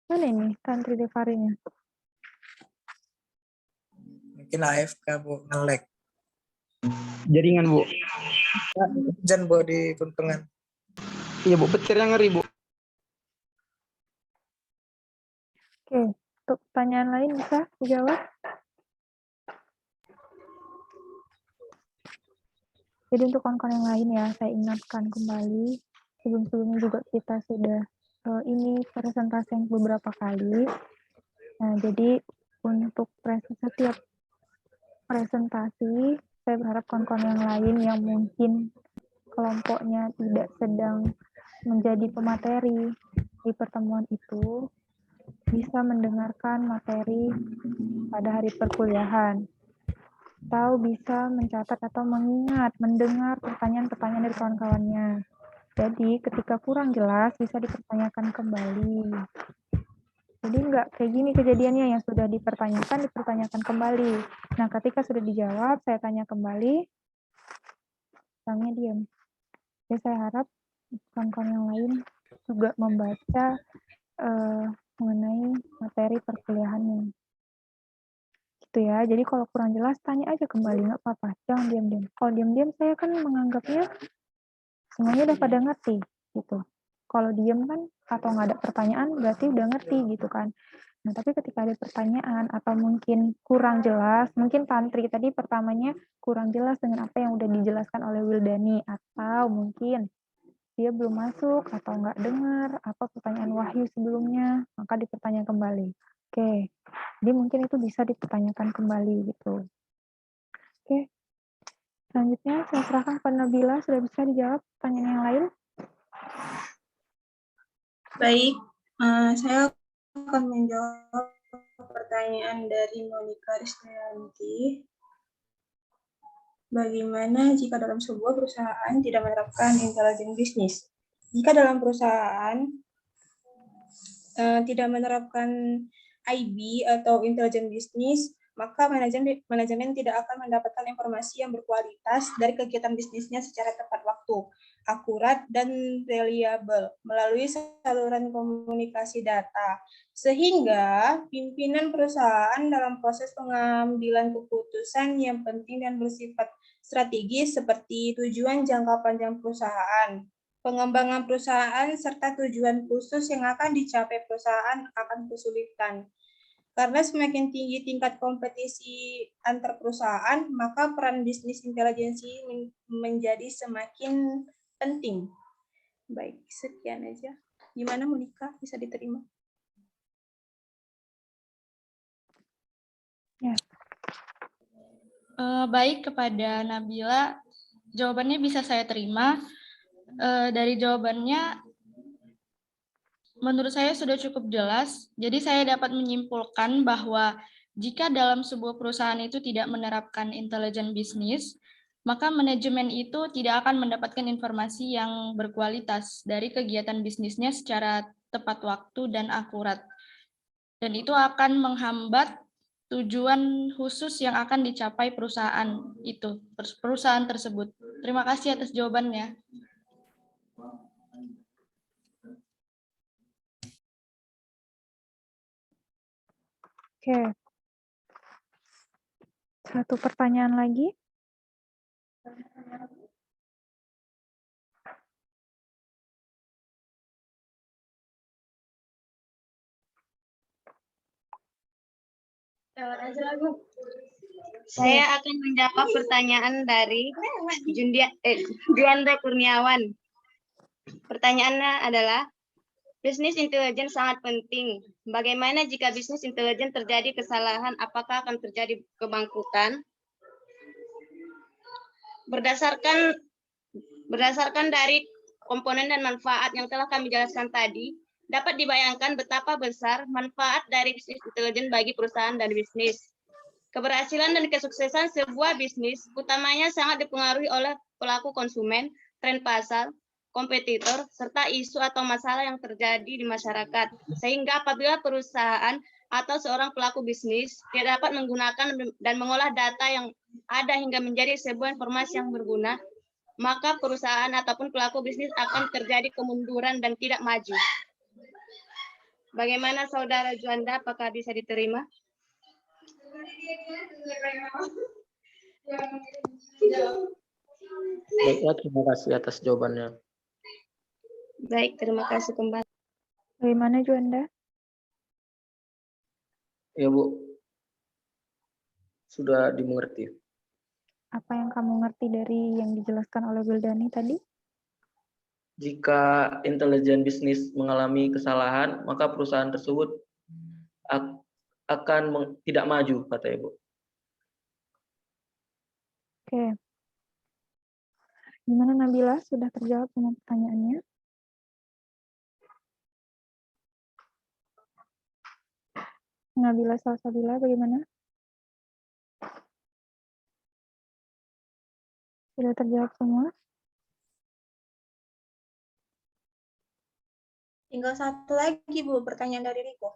Mana ini Tantri Devarinnya? Mungkin AFK Bu, nge-lag. Jaringan Bu. Hujan Bu di Kuntungan. Iya Bu, petirnya ngeri Bu. Oke, untuk pertanyaan lain bisa dijawab? Jadi untuk kawan-kawan yang lain ya, saya ingatkan kembali, sebelum-sebelumnya juga kita sudah ini presentasi yang beberapa kali. Nah, jadi untuk setiap presentasi, saya berharap kawan-kawan yang lain yang mungkin kelompoknya tidak sedang menjadi pemateri di pertemuan itu, bisa mendengarkan materi pada hari perkuliahan, atau bisa mencatat atau mendengar pertanyaan-pertanyaan dari kawan-kawannya. Jadi ketika kurang jelas bisa dipertanyakan kembali. Jadi enggak kayak gini kejadiannya, yang sudah dipertanyakan kembali. Nah, ketika sudah dijawab, saya tanya kembali, orangnya diam. Jadi saya harap kawan-kawan yang lain juga membaca mengenai materi perkuliahannya. Gitu ya. Jadi kalau kurang jelas tanya aja kembali, nggak apa-apa. Jangan diam-diam. Kalau diam-diam saya kan menganggapnya semuanya udah pada ngerti gitu. Kalau diam kan atau nggak ada pertanyaan berarti udah ngerti gitu kan. Nah, tapi ketika ada pertanyaan atau mungkin kurang jelas, mungkin Tantri tadi pertamanya kurang jelas dengan apa yang udah dijelaskan oleh Wildani, atau mungkin dia belum masuk atau nggak dengar apa pertanyaan Wahyu sebelumnya, maka dipertanyakan kembali. Oke, jadi mungkin itu bisa dipertanyakan kembali gitu. Oke, selanjutnya saya serahkan kepada Nabila, sudah bisa dijawab pertanyaan yang lain? Baik, saya akan menjawab pertanyaan dari Monika Risdayanti. Bagaimana jika dalam sebuah perusahaan tidak menerapkan intelijen bisnis? Jika dalam perusahaan tidak menerapkan IB atau intelijen bisnis, maka manajemen tidak akan mendapatkan informasi yang berkualitas dari kegiatan bisnisnya secara tepat waktu, akurat, dan reliable melalui saluran komunikasi data. Sehingga pimpinan perusahaan dalam proses pengambilan keputusan yang penting dan bersifat strategis seperti tujuan jangka panjang perusahaan, pengembangan perusahaan, serta tujuan khusus yang akan dicapai perusahaan akan kesulitan. Karena semakin tinggi tingkat kompetisi antar perusahaan, maka peran bisnis intelijensi menjadi semakin penting. Baik, sekian aja. Gimana Monika, bisa diterima? Ya. Baik, kepada Nabila, jawabannya bisa saya terima. Dari jawabannya, menurut saya sudah cukup jelas. Jadi saya dapat menyimpulkan bahwa jika dalam sebuah perusahaan itu tidak menerapkan intelijen bisnis, maka manajemen itu tidak akan mendapatkan informasi yang berkualitas dari kegiatan bisnisnya secara tepat waktu dan akurat. Dan itu akan menghambat tujuan khusus yang akan dicapai perusahaan tersebut. Terima kasih atas jawabannya. Oke. Satu pertanyaan lagi. Saya akan menjawab pertanyaan dari Juanda Kurniawan. Pertanyaannya adalah, bisnis intelijen sangat penting. Bagaimana jika bisnis intelijen terjadi kesalahan, apakah akan terjadi kebangkrutan? Berdasarkan dari komponen dan manfaat yang telah kami jelaskan tadi, dapat dibayangkan betapa besar manfaat dari bisnis intelijen bagi perusahaan dan bisnis. Keberhasilan dan kesuksesan sebuah bisnis utamanya sangat dipengaruhi oleh pelaku konsumen, tren pasar, kompetitor, serta isu atau masalah yang terjadi di masyarakat. Sehingga apabila perusahaan atau seorang pelaku bisnis tidak dapat menggunakan dan mengolah data yang ada hingga menjadi sebuah informasi yang berguna, maka perusahaan ataupun pelaku bisnis akan terjadi kemunduran dan tidak maju. Bagaimana Saudara Juanda, apakah bisa diterima? Baiklah, terima kasih atas jawabannya. Baik, terima kasih kembali. Bagaimana Juanda? Ya Bu, sudah dimengerti. Apa yang kamu ngerti dari yang dijelaskan oleh Wildani tadi? Jika intelijen bisnis mengalami kesalahan, maka perusahaan tersebut akan tidak maju, kata Ibu. Oke. Gimana Nabila? Sudah terjawab semua pertanyaannya? Nabila Salsabila, bagaimana? Sudah terjawab semua? Tinggal satu lagi, Bu, pertanyaan dari Riko.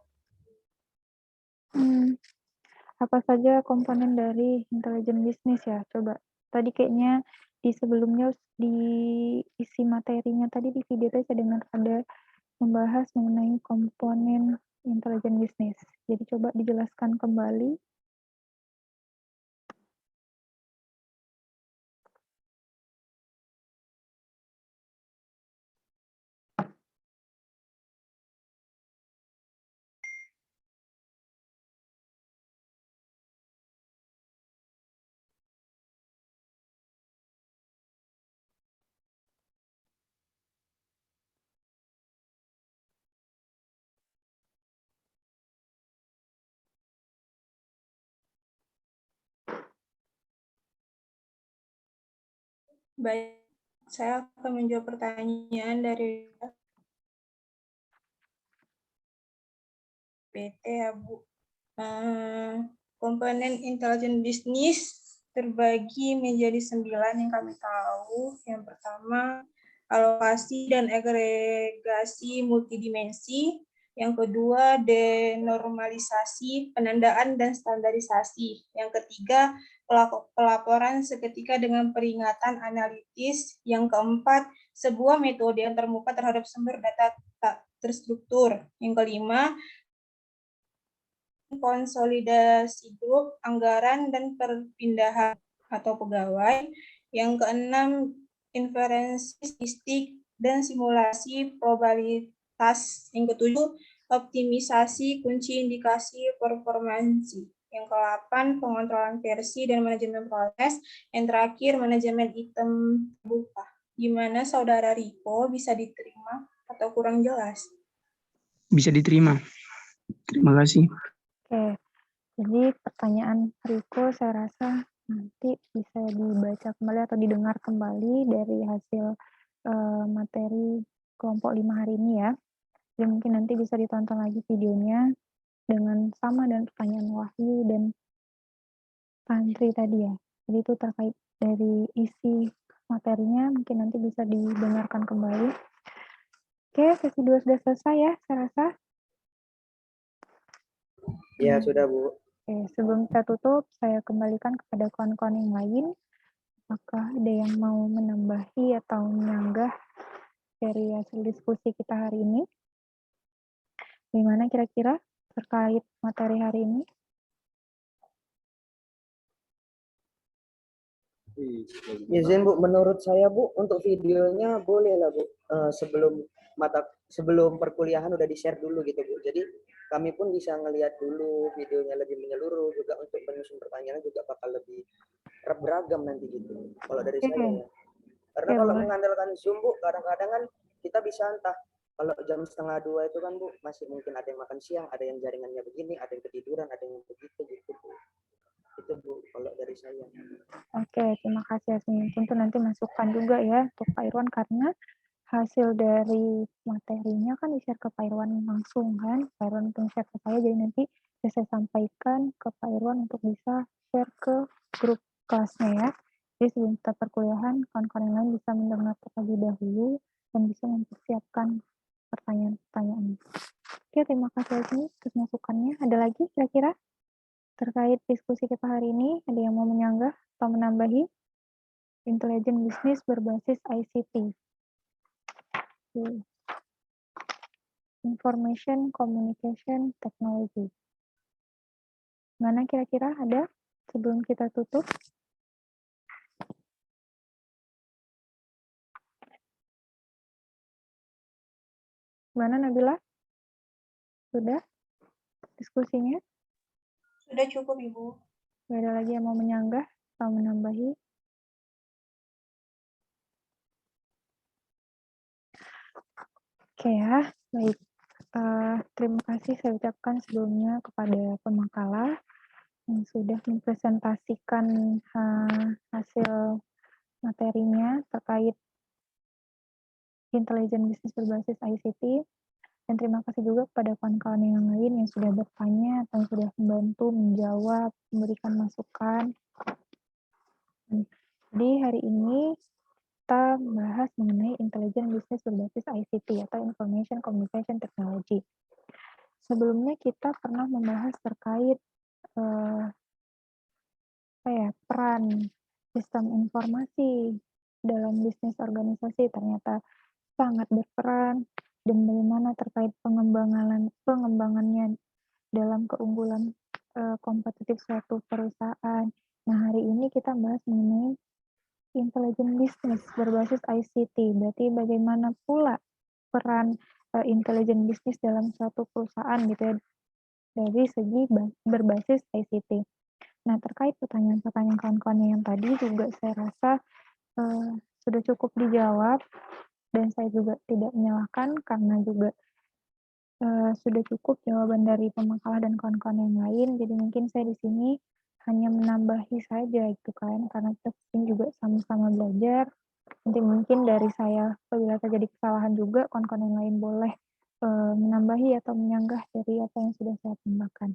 Apa saja komponen dari intelijen bisnis ya? Coba. Tadi kayaknya di sebelumnya di isi materinya tadi di video tadi saya dengar ada membahas mengenai komponen intelijen bisnis. Jadi coba dijelaskan kembali. Baik, saya akan menjawab pertanyaan dari PT ya, Bu. Komponen intelijen bisnis terbagi menjadi 9 yang kami tahu. Yang pertama, alokasi dan agregasi multidimensi. Yang kedua, denormalisasi, penandaan dan standarisasi. Yang ketiga, pelaporan seketika dengan peringatan analitis. Yang keempat, sebuah metode yang termuka terhadap sumber data tak terstruktur. Yang kelima, konsolidasi grup, anggaran, dan perpindahan atau pegawai. Yang keenam, inferensi statistik dan simulasi probabilitas. Yang ketujuh, optimisasi kunci indikasi performansi. Yang ke-8, pengontrolan versi dan manajemen proses. Yang terakhir, manajemen item terbuka. Gimana Saudara Riko, bisa diterima atau kurang jelas? Bisa diterima. Terima kasih. Oke, jadi pertanyaan Riko saya rasa nanti bisa dibaca kembali atau didengar kembali dari hasil materi kelompok 5 hari ini ya. Jadi mungkin nanti bisa ditonton lagi videonya dengan sama dan pertanyaan Wahyu dan Tantri tadi ya. Jadi itu terkait dari isi materinya, mungkin nanti bisa didengarkan kembali. Oke, sesi 2 sudah selesai ya, saya rasa. Ya, sudah, Bu. Oke, sebelum kita tutup, saya kembalikan kepada kawan-kawan yang lain. Apakah ada yang mau menambahi atau menyanggah dari hasil diskusi kita hari ini? Bagaimana kira-kira terkait materi hari ini? Izin Bu, menurut saya Bu, untuk videonya boleh lah Bu. Sebelum perkuliahan udah di-share dulu gitu Bu. Jadi kami pun bisa ngelihat dulu videonya lebih menyeluruh, juga untuk penyusun pertanyaannya juga bakal lebih beragam nanti gitu. Kalau dari saya ya. Karena kalau mengandalkan Zoom Bu, kadang-kadang kan kita bisa entah kalau jam 1:30 itu kan Bu, masih mungkin ada yang makan siang, ada yang jaringannya begini, ada yang ketiduran, ada yang begitu gitu Bu. Itu Bu, kalau dari saya. Oke, terima kasih Yasmin. Tentu nanti masukkan juga ya untuk Pak Irwan karena hasil dari materinya kan di-share ke Pak Irwan langsung kan. Pak Irwan langsung share ke saya, jadi nanti saya sampaikan ke Pak Irwan untuk bisa share ke grup kelasnya ya. Jadi sebelum kita perkuliahan, kawan-kawan yang lain bisa mendengar terlebih dahulu dan bisa mempersiapkan pertanyaan-pertanyaan. Oke, terima kasih Azmi atas masukannya. Ada lagi kira-kira terkait diskusi kita hari ini? Ada yang mau menyanggah atau menambahi? Intelijen bisnis berbasis ICT. Information Communication Technology. Mana kira-kira ada sebelum kita tutup? Mana Nabila? Sudah diskusinya? Sudah cukup, Ibu. Tidak ada lagi yang mau menyanggah atau menambahi? Oke ya, baik. Terima kasih saya ucapkan sebelumnya kepada pemakalah yang sudah mempresentasikan hasil materinya terkait intelijen bisnis berbasis ICT. Dan terima kasih juga kepada kawan-kawan yang lain yang sudah bertanya atau sudah membantu menjawab, memberikan masukan. Jadi hari ini kita bahas mengenai intelijen bisnis berbasis ICT atau Information Communication Technology. Sebelumnya kita pernah membahas terkait peran sistem informasi dalam bisnis organisasi, ternyata sangat berperan, dan bagaimana terkait pengembangannya dalam keunggulan kompetitif suatu perusahaan. Nah, hari ini kita bahas mengenai intelijen bisnis berbasis ICT. Berarti bagaimana pula peran intelijen bisnis dalam suatu perusahaan gitu ya, dari segi berbasis ICT. Nah, terkait pertanyaan-pertanyaan kawan-kawan yang tadi juga saya rasa sudah cukup dijawab, dan saya juga tidak menyalahkan karena juga sudah cukup jawaban dari pemakalah dan kawan-kawan yang lain. Jadi mungkin saya di sini hanya menambahi saja gitu kan, karena kita ini juga sama-sama belajar. Nanti mungkin dari saya apabila terjadi kesalahan juga kawan-kawan yang lain boleh menambahi atau menyanggah dari apa yang sudah saya tambahkan.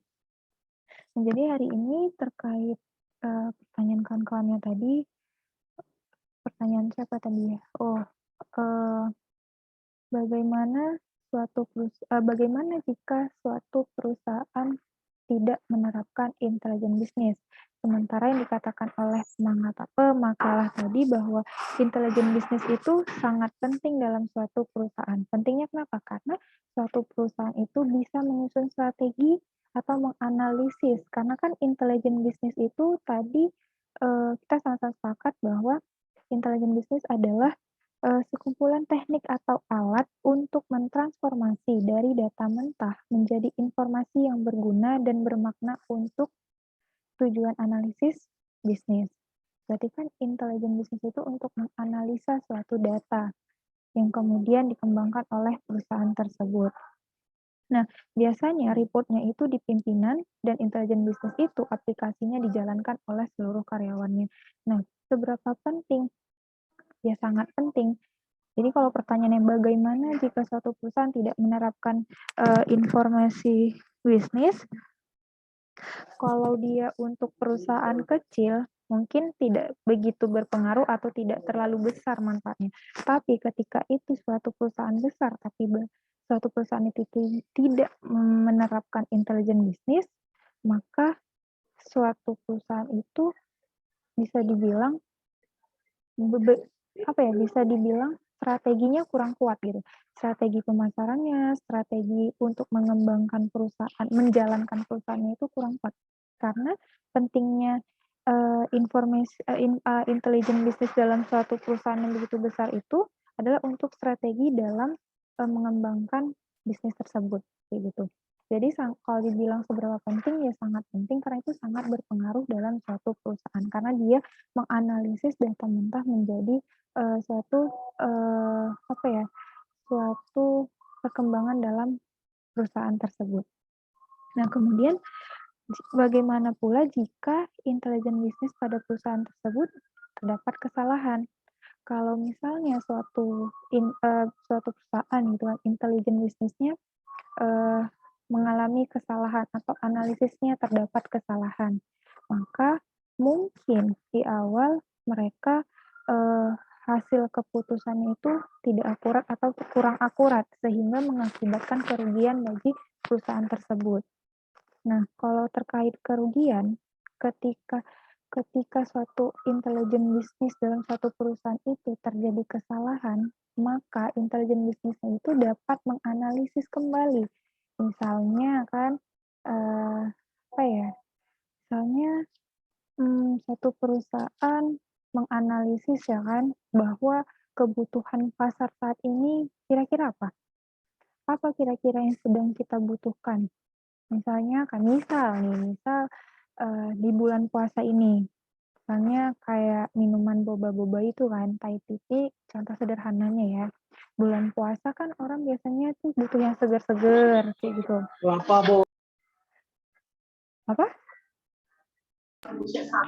Nah, jadi hari ini terkait pertanyaan kawan-kawannya tadi, pertanyaan siapa tadi ya? Bagaimana jika suatu perusahaan tidak menerapkan intelijen bisnis? Sementara yang dikatakan oleh pemakalah tadi bahwa intelijen bisnis itu sangat penting dalam suatu perusahaan. Pentingnya kenapa? Karena suatu perusahaan itu bisa menyusun strategi atau menganalisis. Karena kan intelijen bisnis itu tadi kita sama-sama sepakat bahwa intelijen bisnis adalah sekumpulan teknik atau alat untuk mentransformasi dari data mentah menjadi informasi yang berguna dan bermakna untuk tujuan analisis bisnis. Berarti kan intelijen bisnis itu untuk menganalisa suatu data yang kemudian dikembangkan oleh perusahaan tersebut. Nah, biasanya reportnya itu di pimpinan dan intelijen bisnis itu aplikasinya dijalankan oleh seluruh karyawannya. Nah, seberapa penting? Ya sangat penting. Jadi kalau pertanyaannya bagaimana jika suatu perusahaan tidak menerapkan informasi bisnis, kalau dia untuk perusahaan kecil mungkin tidak begitu berpengaruh atau tidak terlalu besar manfaatnya. Tapi ketika itu suatu perusahaan besar, tapi suatu perusahaan itu tidak menerapkan intelijen bisnis, maka suatu perusahaan itu bisa dibilang strateginya kurang kuat gitu. Strategi pemasarannya, strategi untuk mengembangkan perusahaan, menjalankan perusahaannya itu kurang kuat. Karena pentingnya intelijen bisnis dalam suatu perusahaan yang begitu besar itu adalah untuk strategi dalam mengembangkan bisnis tersebut, kayak gitu. Jadi kalau dibilang seberapa penting, ya sangat penting karena itu sangat berpengaruh dalam suatu perusahaan karena dia menganalisis data mentah menjadi suatu perkembangan dalam perusahaan tersebut. Nah, kemudian bagaimana pula jika intelijen bisnis pada perusahaan tersebut terdapat kesalahan? Kalau misalnya suatu perusahaan gitu, intelijen bisnisnya mengalami kesalahan atau analisisnya terdapat kesalahan, maka mungkin di awal mereka hasil keputusannya itu tidak akurat atau kurang akurat sehingga mengakibatkan kerugian bagi perusahaan tersebut. Nah, kalau terkait kerugian, ketika suatu intelijen bisnis dalam suatu perusahaan itu terjadi kesalahan, maka intelijen bisnisnya itu dapat menganalisis kembali. Misalnya kan, misalnya satu perusahaan menganalisis ya kan bahwa kebutuhan pasar saat ini kira-kira apa? Apa kira-kira yang sedang kita butuhkan? Misalnya kan misal di bulan puasa ini, misalnya kayak minuman boba-boba itu kan, Thai tea, contoh sederhananya ya. Bulan puasa kan orang biasanya tuh butuh yang seger-seger kayak gitu. Kelapa, Bu. Apa?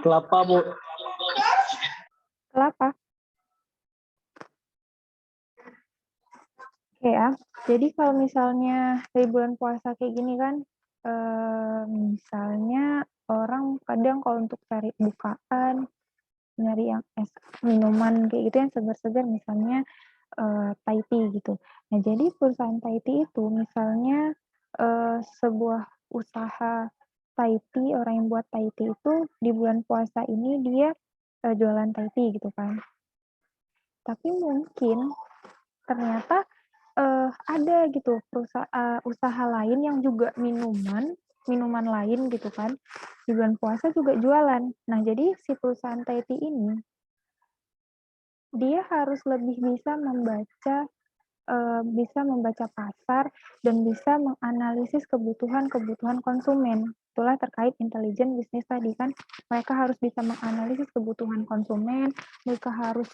Kelapa, Bu. Kelapa. Oke ya, jadi kalau misalnya di bulan puasa kayak gini kan, misalnya orang kadang kalau untuk cari bukaan, nyari yang minuman kayak gitu yang segar-segar misalnya Thai tea gitu. Nah jadi perusahaan Thai tea itu misalnya sebuah usaha Thai tea, orang yang buat Thai tea itu di bulan puasa ini dia jualan Thai tea gitu kan. Tapi mungkin ternyata ada gitu usaha lain yang juga minuman lain gitu kan, di bulan puasa juga jualan. Nah, jadi si perusahaan Thai tea ini, dia harus lebih bisa membaca pasar dan bisa menganalisis kebutuhan konsumen. Itulah terkait intelijen bisnis tadi kan, mereka harus bisa menganalisis kebutuhan konsumen, mereka harus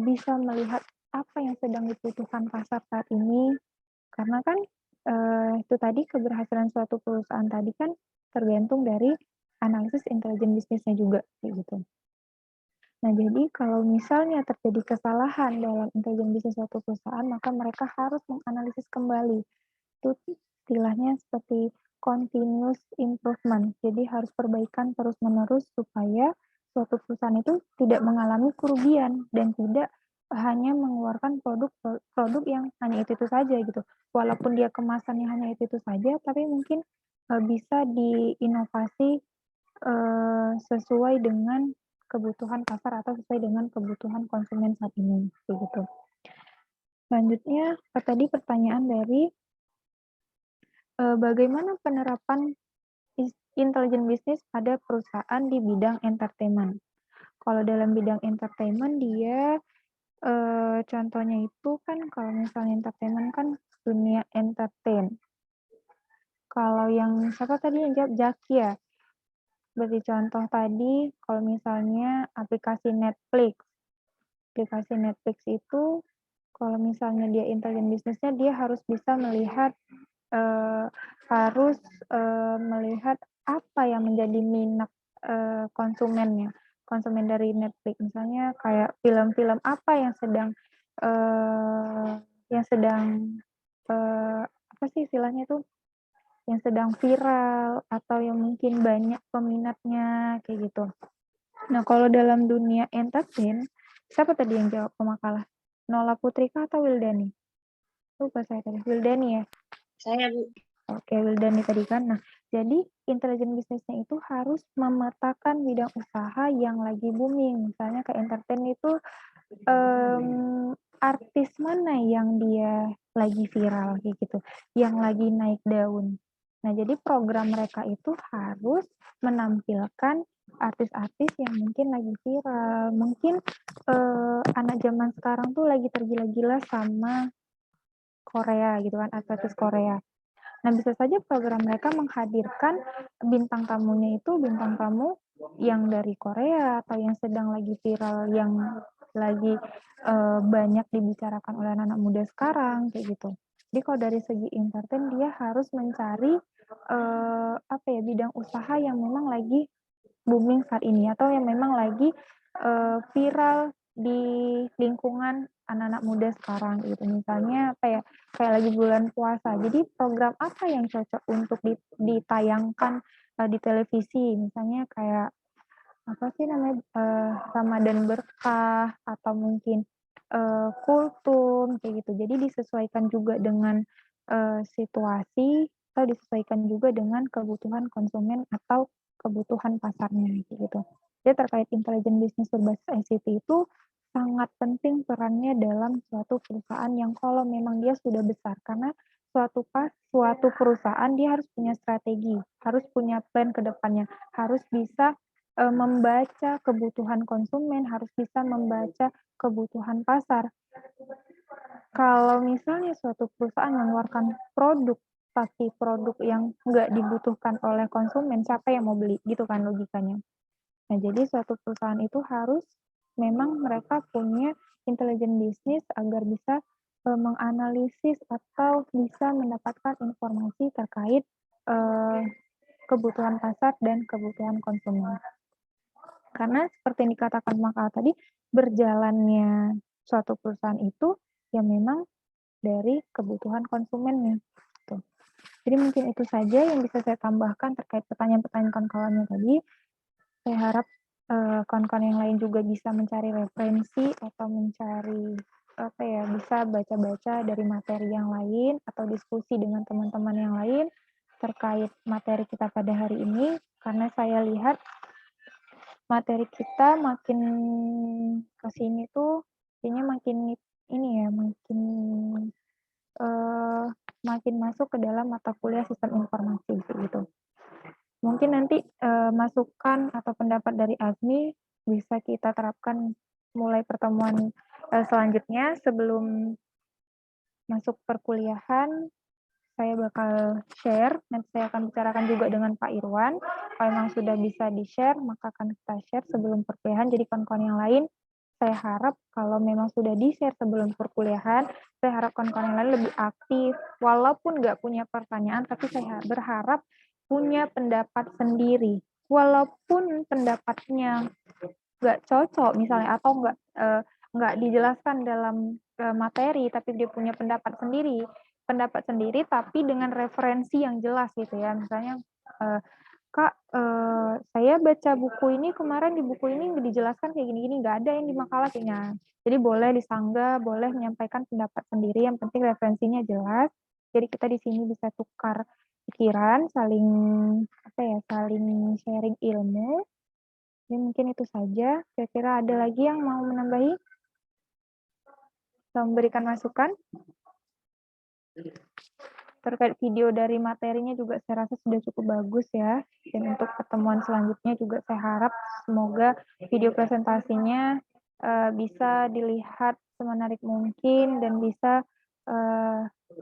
bisa melihat apa yang sedang dibutuhkan pasar saat ini, karena kan itu tadi keberhasilan suatu perusahaan tadi kan tergantung dari analisis intelijen bisnisnya juga, kayak gitu. Nah, jadi kalau misalnya terjadi kesalahan dalam intelijen bisnis suatu perusahaan, maka mereka harus menganalisis kembali. Itu istilahnya seperti continuous improvement. Jadi harus perbaikan terus-menerus supaya suatu perusahaan itu tidak mengalami kerugian dan tidak hanya mengeluarkan produk yang hanya itu saja gitu. Walaupun dia kemasannya hanya itu saja, tapi mungkin bisa diinovasi sesuai dengan kebutuhan pasar atau sesuai dengan kebutuhan konsumen saat ini, begitu. Selanjutnya, tadi pertanyaan dari bagaimana penerapan intelijen bisnis pada perusahaan di bidang entertainment. Kalau dalam bidang entertainment dia contohnya itu kan kalau misalnya entertainment kan dunia entertain. Kalau yang siapa tadi yang jawab? Jaki ya. Berarti contoh tadi kalau misalnya aplikasi Netflix. Aplikasi Netflix itu kalau misalnya dia intelijen bisnisnya dia harus bisa melihat melihat apa yang menjadi minat konsumennya, konsumen dari Netflix. Misalnya kayak film-film apa yang apa sih istilahnya tuh, yang sedang viral atau yang mungkin banyak peminatnya kayak gitu. Nah, kalau dalam dunia entertain, siapa tadi yang jawab pemakalah? Nola Putrika atau Wildani? Lupa saya tadi. Wildani ya? Saya, Bu. Oke, Wildani tadi kan. Nah, jadi intelijen bisnisnya itu harus memetakan bidang usaha yang lagi booming. Misalnya ke entertain itu artis mana yang dia lagi viral kayak gitu, yang lagi naik daun. Nah, jadi program mereka itu harus menampilkan artis-artis yang mungkin lagi viral. Mungkin anak zaman sekarang tuh lagi tergila-gila sama Korea gitu kan, artis Korea. Nah, bisa saja program mereka menghadirkan bintang tamunya itu bintang tamu yang dari Korea atau yang sedang lagi viral, yang lagi banyak dibicarakan oleh anak-anak muda sekarang kayak gitu. Jadi kalau dari segi entertain dia harus mencari bidang usaha yang memang lagi booming saat ini atau yang memang lagi viral di lingkungan anak-anak muda sekarang gitu. Misalnya kayak lagi bulan puasa. Jadi program apa yang cocok untuk ditayangkan di televisi? Misalnya kayak apa sih namanya, Ramadan berkah atau mungkin, kultum kayak gitu. Jadi disesuaikan juga dengan, situasi atau disesuaikan juga dengan kebutuhan konsumen atau kebutuhan pasarnya kayak gitu. Jadi terkait intelijen bisnis berbasis ICT itu sangat penting perannya dalam suatu perusahaan yang kalau memang dia sudah besar, karena suatu perusahaan dia harus punya strategi, harus punya plan ke depannya, harus bisa membaca kebutuhan konsumen, harus bisa membaca kebutuhan pasar. Kalau misalnya suatu perusahaan mengeluarkan produk, tapi produk yang nggak dibutuhkan oleh konsumen, siapa yang mau beli? Gitu kan logikanya. Nah, jadi suatu perusahaan itu harus memang mereka punya intelijen bisnis agar bisa menganalisis atau bisa mendapatkan informasi terkait kebutuhan pasar dan kebutuhan konsumen. Karena seperti yang dikatakan Maka tadi, berjalannya suatu perusahaan itu ya memang dari kebutuhan konsumennya. Gitu. Jadi mungkin itu saja yang bisa saya tambahkan terkait pertanyaan-pertanyaan kawan-kawannya tadi. Saya harap kawan-kawan yang lain juga bisa mencari referensi atau mencari bisa baca-baca dari materi yang lain atau diskusi dengan teman-teman yang lain terkait materi kita pada hari ini, karena saya lihat materi kita makin ke sini tuh kayaknya makin makin masuk ke dalam mata kuliah sistem informasi gitu. Mungkin nanti masukan atau pendapat dari Azmi bisa kita terapkan mulai pertemuan selanjutnya. Sebelum masuk perkuliahan, saya bakal share, nanti saya akan bicarakan juga dengan Pak Irwan. Kalau memang sudah bisa di-share, maka akan kita share sebelum perkuliahan. Jadi kawan-kawan yang lain, saya harap kalau memang sudah di-share sebelum perkuliahan, saya harap kawan-kawan yang lain lebih aktif. Walaupun nggak punya pertanyaan, tapi saya berharap punya pendapat sendiri. Walaupun pendapatnya nggak cocok misalnya, atau nggak dijelaskan dalam materi, tapi dia punya pendapat sendiri tapi dengan referensi yang jelas gitu ya. Misalnya, Kak, saya baca buku ini kemarin, di buku ini nggak dijelaskan kayak gini-gini, nggak ada yang di makalah kayaknya. Jadi boleh disanggah, boleh menyampaikan pendapat sendiri, yang penting referensinya jelas. Jadi kita di sini bisa tukar pikiran, saling sharing ilmu. Jadi mungkin itu saja. Kira-kira ada lagi yang mau menambahi? Atau memberikan masukan? Terkait video dari materinya juga saya rasa sudah cukup bagus ya. Dan untuk pertemuan selanjutnya juga saya harap semoga video presentasinya bisa dilihat semenarik mungkin dan bisa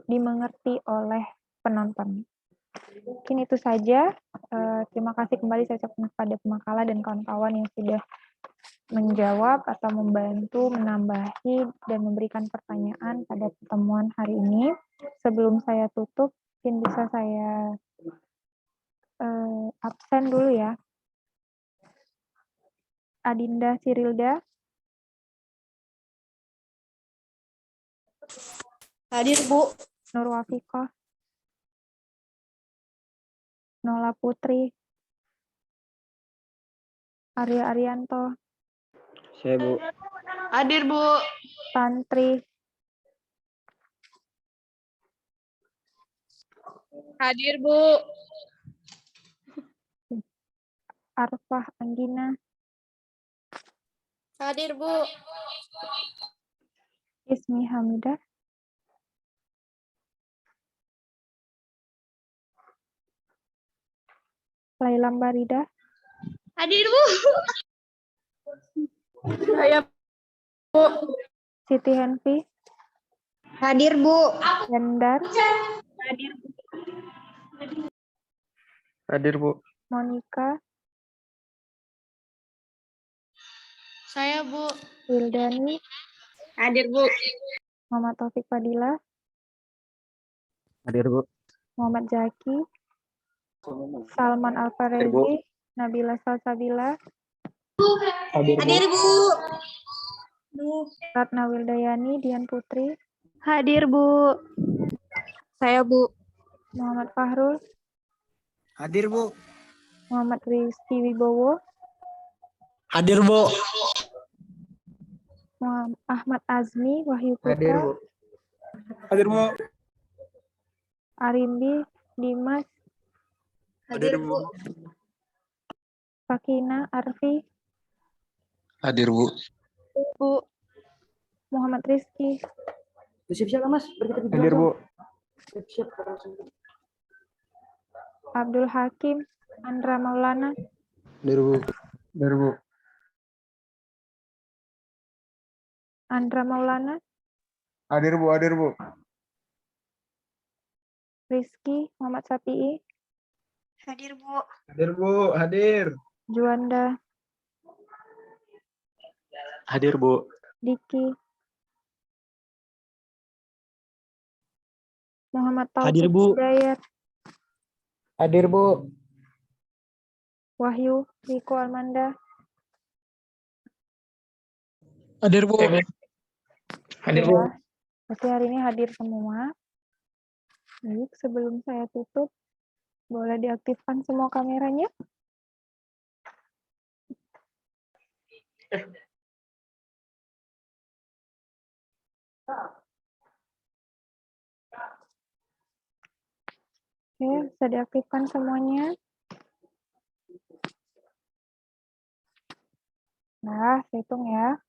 dimengerti oleh penonton. Mungkin itu saja. Terima kasih kembali saya ucapkan kepada pemakala dan kawan-kawan yang sudah menjawab atau membantu, menambahi, dan memberikan pertanyaan pada pertemuan hari ini. Sebelum saya tutup, mungkin bisa saya absen dulu ya. Adinda Sirilda. Hadir, Bu. Nur Wafikoh. Nola Putri. Arya Arianto. Saya, Bu. Hadir, Bu. Tantri. Hadir, Bu. Arfah Anggina. Hadir, Bu. Ismi Hamidah. Laila Barida. Hadir, Bu. Saya, Bu. Siti Henfi. Hadir, Bu. Hendar. Hadir, Bu. Hadir, Bu. Monica. Saya, Bu. Wildani. Hadir, Bu. Muhammad Taufik Fadila. Hadir, Bu. Muhammad Zaki. Salman Alfarezi. Nabila Salsabila. Hadir, Bu. Ratna Wildayani. Dian Putri. Hadir, Bu. Saya, Bu. Muhammad Fahrul. Hadir, Bu. Muhammad Rizky Wibowo. Hadir, Bu. Ahmad Azmi Wahyu Hadir, Putra, Bu. Hadir, Bu. Arimbi Dimas, Hadir, Bu. Sakina Arfi, Hadir, Bu. Bu. Muhammad Rizky, Siap-siap lah, Mas. Hadir, Bu. Siap-siap. Abdul Hakim, Andra Maulana, Hadir, Bu. Hadir, Bu. Andra Maulana, Hadir, Bu. Hadir, Bu. Rizky Muhammad Sapi'i, Hadir, Bu. Hadir, Bu. Hadir. Juanda, Hadir, Bu. Diki, Muhammad Hadir, Taufik Bu. Hidayat, Hadir, Bu. Wahyu Riko Almanda, Hadir, Bu. Hadir, Bu. ya. Berarti hari ini hadir semua. Baik, sebelum saya tutup, boleh diaktifkan semua kameranya? Oke, bisa diaktifkan semuanya. Nah, saya hitung ya.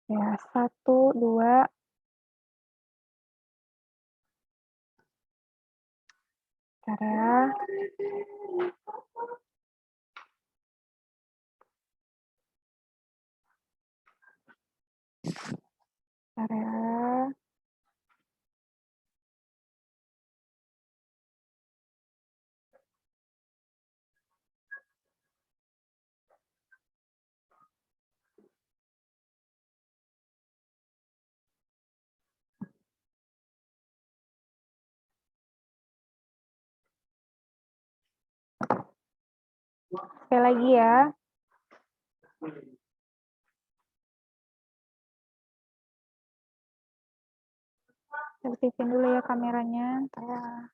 Ya, 1, 2, Bentar ya. Bentar ya. Sekali lagi ya. Aktifin dulu ya kameranya. Bentar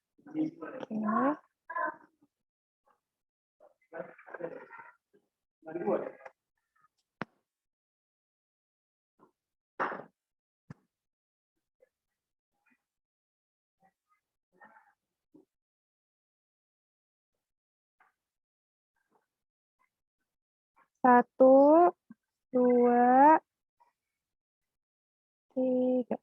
ya. Oke. Satu, 2, 3.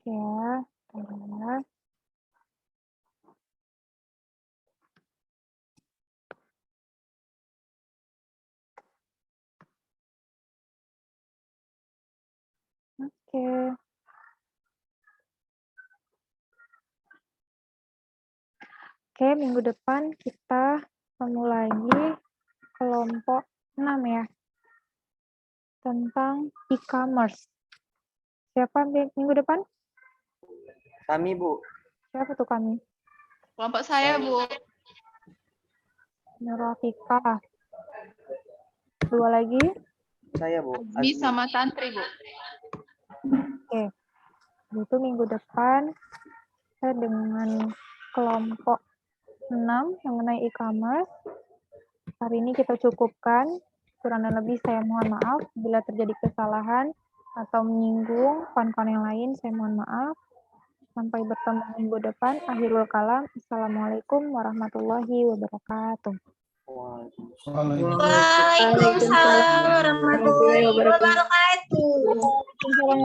Ya, bentar. Oke. Oke, minggu depan kita ketemu lagi kelompok 6 ya. Tentang e-commerce. Siapa minggu depan? Kami, Bu. Siapa tuh kami? Kelompok saya, Bu. Nurafika. 2 lagi? Saya, Bu. Azmi sama Tantri, Bu. Oke. Itu minggu depan saya dengan kelompok 6 mengenai e-commerce. Hari ini kita cukupkan. Kurang dan lebih saya mohon maaf. Bila terjadi kesalahan atau menyinggung kawan-kawan yang lain, saya mohon maaf. Sampai bertemu minggu depan. Akhirul kalam. Assalamualaikum warahmatullahi wabarakatuh. Waalaikumsalam warahmatullahi wabarakatuh.